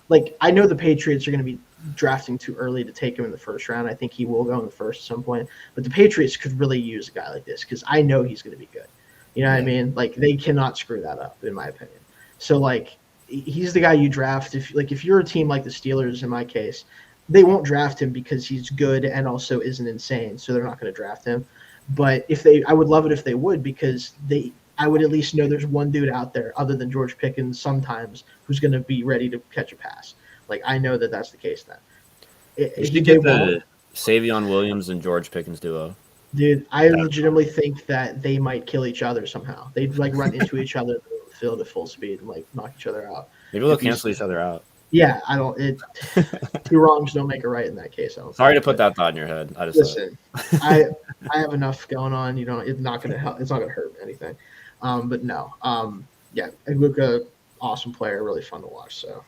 like I know the Patriots are going to be drafting too early to take him in the first round. I think he will go in the first at some point, but the Patriots could really use a guy like this because I know he's going to be good. You know what I mean? Like they cannot screw that up, in my opinion. So like he's the guy you draft if you're a team like the Steelers, in my case, they won't draft him because he's good and also isn't insane, so they're not going to draft him. But I would love it if they would because I would at least know there's one dude out there other than George Pickens sometimes who's going to be ready to catch a pass. Like, I know that that's the case then. You should get the Savion Williams and George Pickens duo. Dude, I legitimately think that they might kill each other somehow. They'd, like, run into each other in the field at full speed and, like, knock each other out. Maybe they'll cancel each other out. Yeah, two wrongs don't make a right in that case. Sorry to put that thought in your head. Listen, I have enough going on. It's not going to help. It's not going to hurt anything. But no. Luka, awesome player, really fun to watch. So,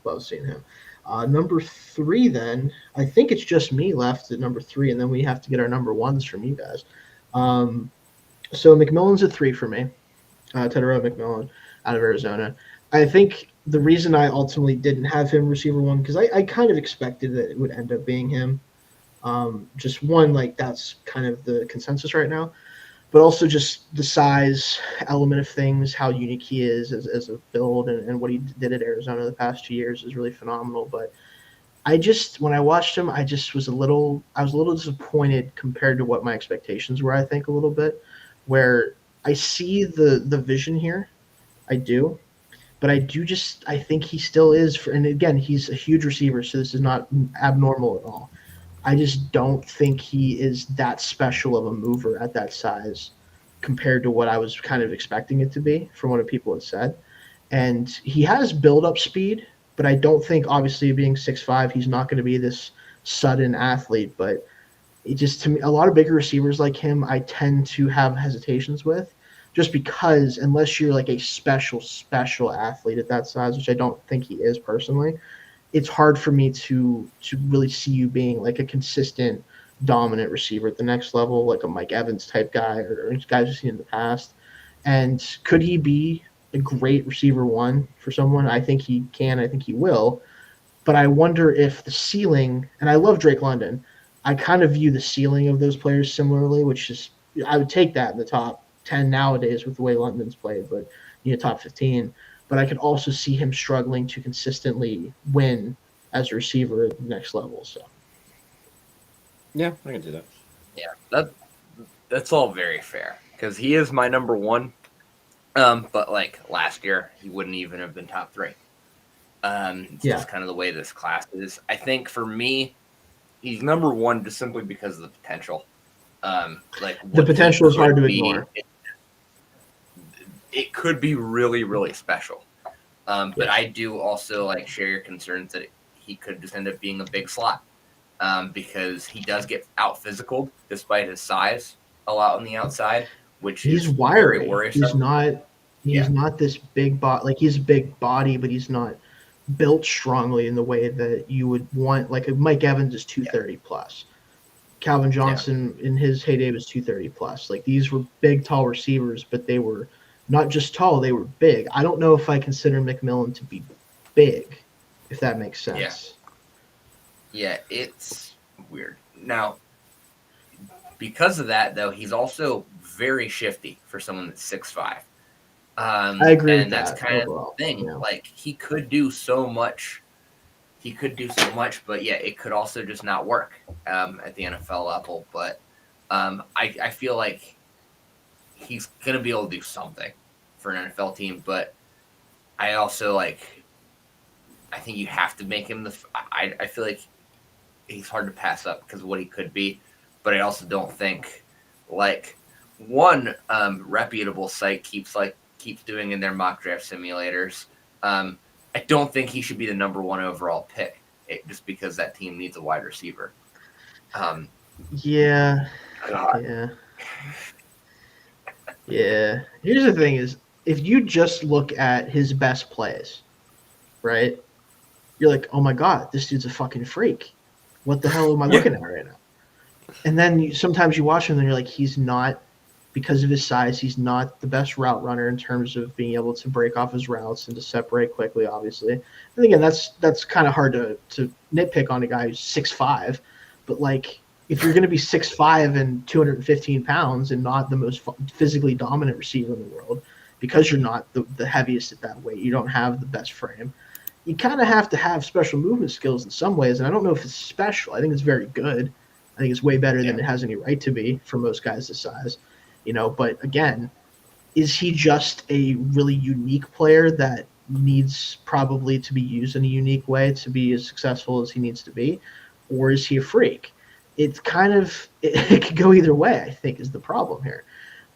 love seeing him. Number 3, then, I think it's just me left at number 3, and then we have to get our number 1s from you guys. So McMillan's at 3 for me. Tedero McMillan out of Arizona. I think the reason I ultimately didn't have him receiver 1, because I kind of expected that it would end up being him. Just one, like that's kind of the consensus right now. but also just the size element of things, how unique he is as a build, and what he did at Arizona the past 2 years is really phenomenal. But when I watched him, I was a little disappointed compared to what my expectations were. I think a little bit, where I see the vision here, I do, but I think he still is. And again, he's a huge receiver, so this is not abnormal at all. I just don't think he is that special of a mover at that size compared to what I was kind of expecting it to be from what people had said. And he has build up speed, but I don't think, obviously, being 6'5", he's not going to be this sudden athlete. But it just, to me, a lot of bigger receivers like him, I tend to have hesitations with, just because unless you're like a special athlete at that size, which I don't think he is personally, it's hard for me to really see you being like a consistent dominant receiver at the next level, like a Mike Evans type guy or guys we've seen in the past. And could he be a great receiver one for someone? I think he can. I think he will. But I wonder if the ceiling, and I love Drake London, I kind of view the ceiling of those players similarly, which is, I would take that in the top 10 nowadays with the way London's played, but top 15. But I could also see him struggling to consistently win as a receiver at the next level. So Yeah, I can do that. Yeah, that's all very fair because he is my number one. But like last year, he wouldn't even have been top 3. It's just kind of the way this class is. I think for me, he's number 1 just simply because of the potential. Like the potential is hard to ignore. It could be really, really special. But I do also like share your concerns that he could just end up being a big slot because he does get out physicaled despite his size a lot on the outside, which he's is wiry. Very worrisome. He's not this big body. Like he's a big body, but he's not built strongly in the way that you would want. Like Mike Evans is 230 plus. Calvin Johnson in his heyday was 230 plus. Like these were big, tall receivers, but they were not just tall, they were big. I don't know if I consider McMillan to be big, if that makes sense. Yeah, it's weird. Now, because of that, though, he's also very shifty for someone that's 6'5". I agree and with that's that kind overall. of the thing. Yeah. Like he could do so much. But yeah, it could also just not work at the NFL level. But I feel like he's going to be able to do something for an NFL team. But I also I think you have to make him I feel like he's hard to pass up because of what he could be. But I also don't think one reputable site keeps doing in their mock draft simulators. I don't think he should be the number 1 overall pick, just because that team needs a wide receiver. Yeah. Here's the thing is, if you just look at his best plays, right, you're like, oh my God, this dude's a fucking freak. What the hell am I looking at right now? And then sometimes you watch him and you're like, he's not, because of his size, he's not the best route runner in terms of being able to break off his routes and to separate quickly, obviously. And again, that's kind of hard to nitpick on a guy who's 6'5", but if you're going to be 6'5" and 215 pounds and not the most physically dominant receiver in the world, because you're not the heaviest at that weight, you don't have the best frame, you kind of have to have special movement skills in some ways. And I don't know if it's special. I think it's very good. I think it's way better than it has any right to be for most guys this size. But again, is he just a really unique player that needs probably to be used in a unique way to be as successful as he needs to be? Or is he a freak? It's it could go either way, I think, is the problem here.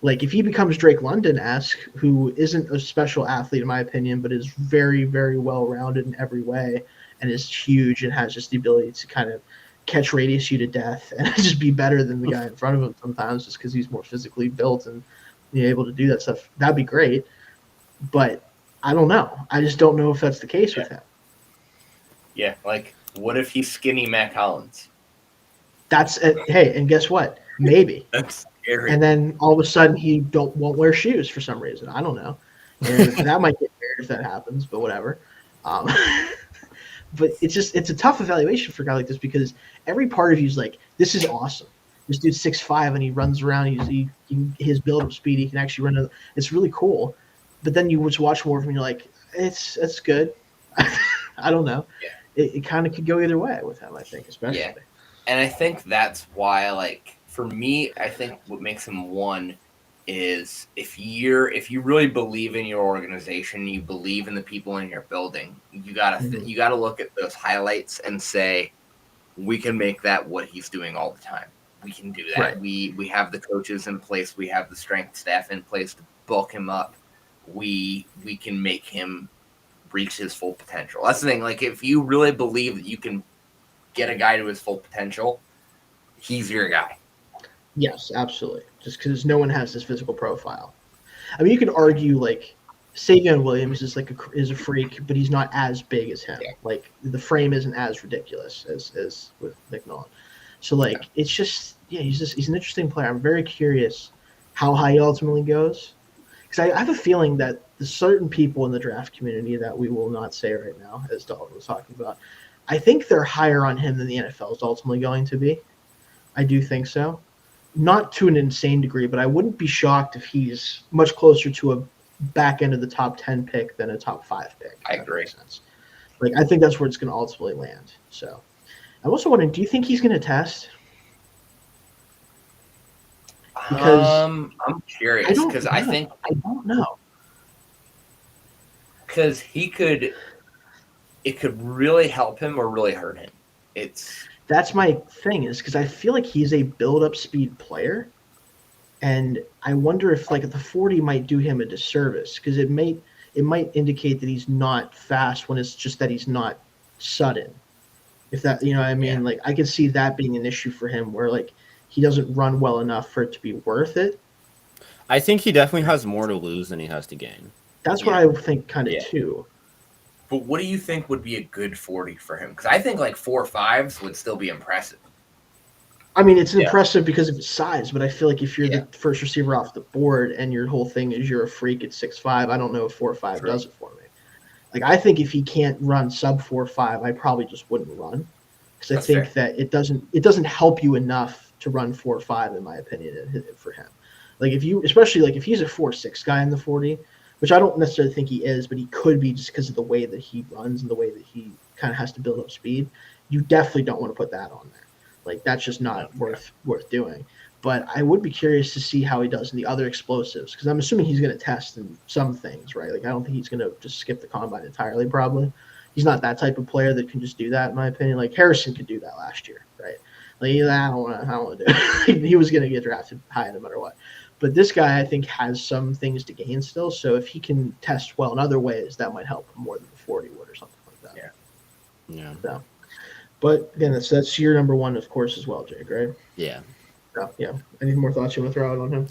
If he becomes Drake London-esque, who isn't a special athlete in my opinion, but is very, very well-rounded in every way and is huge and has just the ability to kind of catch radius you to death and just be better than the guy in front of him sometimes just because he's more physically built and able to do that stuff, that'd be great. But I don't know. I just don't know if that's the case with him. Yeah, what if he's skinny Mac Hollins? That's it. Hey, and guess what? Maybe. That's scary. And then all of a sudden he won't wear shoes for some reason. I don't know. And that might get weird if that happens, but whatever. But it's a tough evaluation for a guy like this because every part of you is like, this is awesome. this dude's 6'5" and he runs around. His build-up speed, he can actually run. It's really cool. But then you just watch more of him, and you're like, it's good. I don't know. Yeah. It kind of could go either way with him, I think, especially. Yeah. And I think that's why, like, for me, I think what makes him one is if you really believe in your organization, you believe in the people in your building, you gotta look at those highlights and say, we can make that what he's doing all the time. We can do that. Right. We have the coaches in place. We have the strength staff in place to bulk him up. We can make him reach his full potential. That's the thing. Like, if you really believe that you can get a guy to his full potential, he's your guy. Yes, absolutely. Just because no one has this physical profile. I mean, you could argue like Savion Williams is a freak, but he's not as big as him. Yeah. Like the frame isn't as ridiculous as with McMillan. So like it's just he's an interesting player. I'm very curious how high he ultimately goes, because I have a feeling that there's certain people in the draft community that we will not say right now, as Dalton was talking about. I think they're higher on him than the NFL is ultimately going to be. I do think so. Not to an insane degree, but I wouldn't be shocked if he's much closer to a back end of the top 10 pick than a top 5 pick. I agree. Makes sense. Like, I think that's where it's going to ultimately land. So I'm also wondering, do you think he's going to test? Because I'm curious because I don't know. Because it could really help him or really hurt him. That's my thing, is because I feel like he's a build-up speed player, and I wonder if like the 40 might do him a disservice, because it might indicate that he's not fast when it's just that he's not sudden. If that, you know what I mean? Yeah. Like I could see that being an issue for him, where like he doesn't run well enough for it to be worth it. I think he definitely has more to lose than he has to gain. That's what I think kind of too. But what do you think would be a good 40 for him? Because I think like 4.5s would still be impressive. I mean, it's impressive because of his size, but I feel like if you're the first receiver off the board and your whole thing is you're a freak at 6'5", I don't know if 4.5 does it for me. Like, I think if he can't run sub 4.5, I probably just wouldn't run, because I think that it doesn't help you enough to run 4.5, in my opinion, for him. Like especially like if he's a 4.6 guy in the 40. Which I don't necessarily think he is, but he could be just because of the way that he runs and the way that he kind of has to build up speed. You definitely don't want to put that on there. Like, that's just not worth doing. But I would be curious to see how he does in the other explosives, because I'm assuming he's going to test in some things, right? Like, I don't think he's going to just skip the combine entirely, probably. He's not that type of player that can just do that, in my opinion. Like, Harrison could do that last year, right? Like, I don't want to do it. He was going to get drafted high no matter what. But this guy, I think, has some things to gain still. So if he can test well in other ways, that might help him more than the 40 would or something like that. Yeah. So, but again, that's your number one, of course, as well, Jake, right? Yeah. So, yeah. Any more thoughts you want to throw out on him?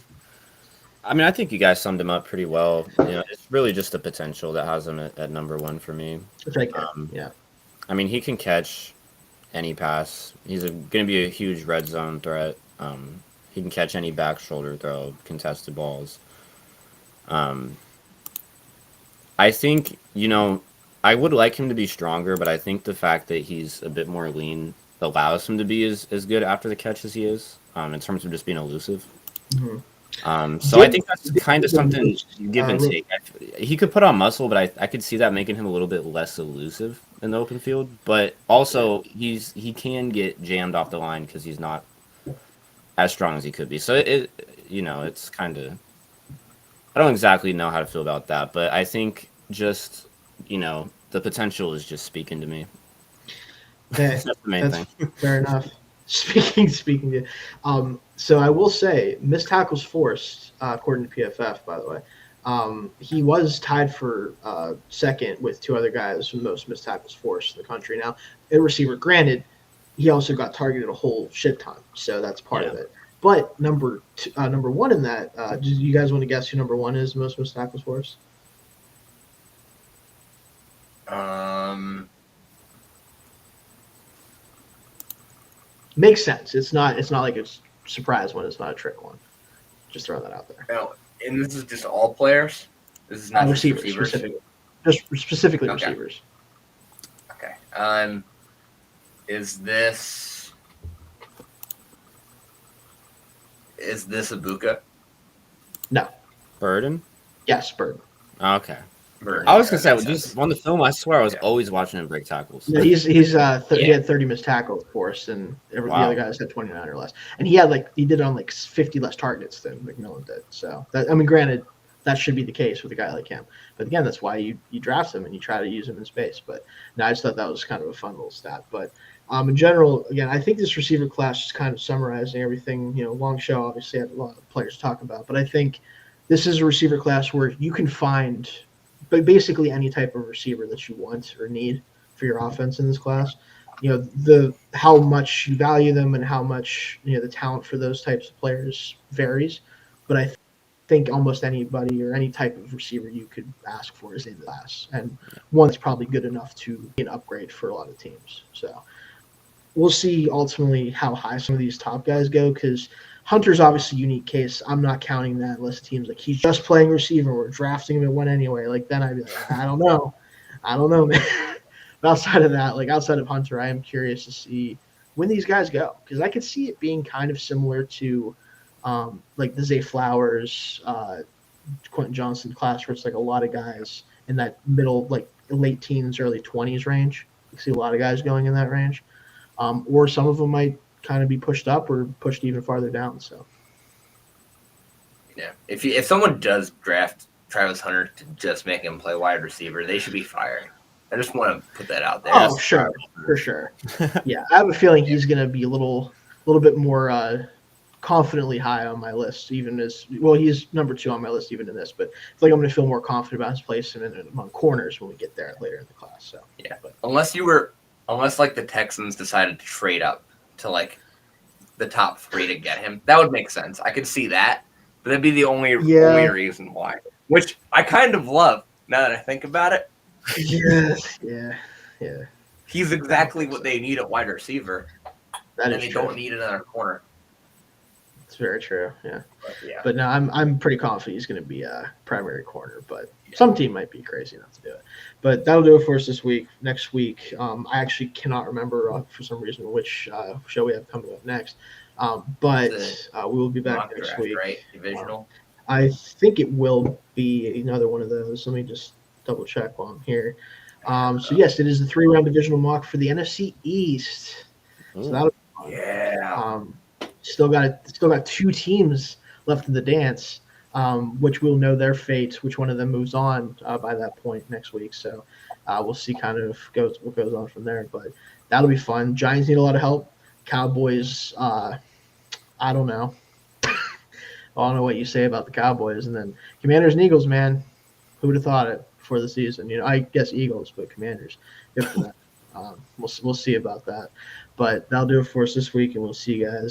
I mean, I think you guys summed him up pretty well. You know, it's really just the potential that has him at number one for me. Which I get. Yeah. I mean, he can catch any pass. He's going to be a huge red zone threat. He can catch any back shoulder throw, contested balls. I think, I would like him to be stronger, but I think the fact that he's a bit more lean allows him to be as good after the catch as he is, in terms of just being elusive. Mm-hmm. So I think that's kind of something give and take. He could put on muscle, but I could see that making him a little bit less elusive in the open field. But also, he can get jammed off the line because he's not as strong as he could be. So it's kind of, I don't exactly know how to feel about that, but I think just, the potential is just speaking to me. That's the main thing. Fair enough. Speaking to, so I will say, missed tackles forced, according to PFF, by the way, he was tied for second with two other guys for most missed tackles forced in the country. Now, a receiver, granted, he also got targeted a whole shit ton, so that's part of it. But number one in that, do you guys want to guess who number one is most missed tackles forced? Makes sense. It's not like a surprise one. It's not a trick one. Just throwing that out there. No, and this is just all players? This is not receivers. Specifically receivers. Okay. Is this Is this Ibuka? No. Burden? Yes, Bird. Okay. Burden, I was yeah, gonna say, makes just sense. on the film, I swear I was Yeah. always watching him break tackles. Yeah, he Yeah. had 30 missed tackles for us, and the Wow. other guys had 29 or less. And he did it on like 50 less targets than McMillan did. So granted, that should be the case with a guy like him. But again, that's why you draft him and you try to use him in space. But no, I just thought that was kind of a fun little stat. But in general, again, I think this receiver class is kind of summarizing everything. Long show obviously had a lot of players to talk about, but I think this is a receiver class where you can find basically any type of receiver that you want or need for your offense in this class. The how much you value them and how much the talent for those types of players varies, but I think almost anybody or any type of receiver you could ask for is in the class, and one that's probably good enough to be an upgrade for a lot of teams. So we'll see ultimately how high some of these top guys go, because Hunter's obviously a unique case. I'm not counting that unless the team's like, he's just playing receiver, we're drafting him at one anyway. Like, then I'd be like, I don't know, man. But outside of that, like outside of Hunter, I am curious to see when these guys go, because I could see it being kind of similar to like the Zay Flowers, Quentin Johnson class, where it's like a lot of guys in that middle, like late teens, early 20s range. You see a lot of guys going in that range. Or some of them might kind of be pushed up or pushed even farther down. So, Yeah, if someone does draft Travis Hunter to just make him play wide receiver, they should be fired. I just want to put that out there. oh, sure, for sure. Yeah, I have a feeling he's going to be a little bit more confidently high on my list, even as well. He's number 2 on my list, even in this. But I feel like I'm going to feel more confident about his placement among corners when we get there later in the class. So, yeah, unless like the Texans decided to trade up to like the top 3 to get him, that would make sense. I could see that, but that'd be the only reason why. Which I kind of love now that I think about it. Yes, yeah. He's exactly what they need at wide receiver, That and is they true. don't need another corner. It's very true. Yeah. Yeah. But no, I'm pretty confident he's going to be a primary corner. But some team might be crazy enough to do it. But that'll do it for us this week. Next week, I actually cannot remember for some reason which show we have coming up next. But we will be back next draft, week. Right? Divisional. I think it will be another one of those. Let me just double check while I'm here. So yes, it is the 3-round divisional mock for the NFC East. So that'll be fun. Yeah. Still got 2 teams left in the dance, which we'll know their fate, which one of them moves on by that point next week. So we'll see kind of what goes on from there. But that'll be fun. Giants need a lot of help. Cowboys, I don't know. I don't know what you say about the Cowboys. And then Commanders and Eagles, man. Who would have thought it before the season? I guess Eagles, but Commanders. Good for that. We'll see about that. But that'll do it for us this week, and we'll see you guys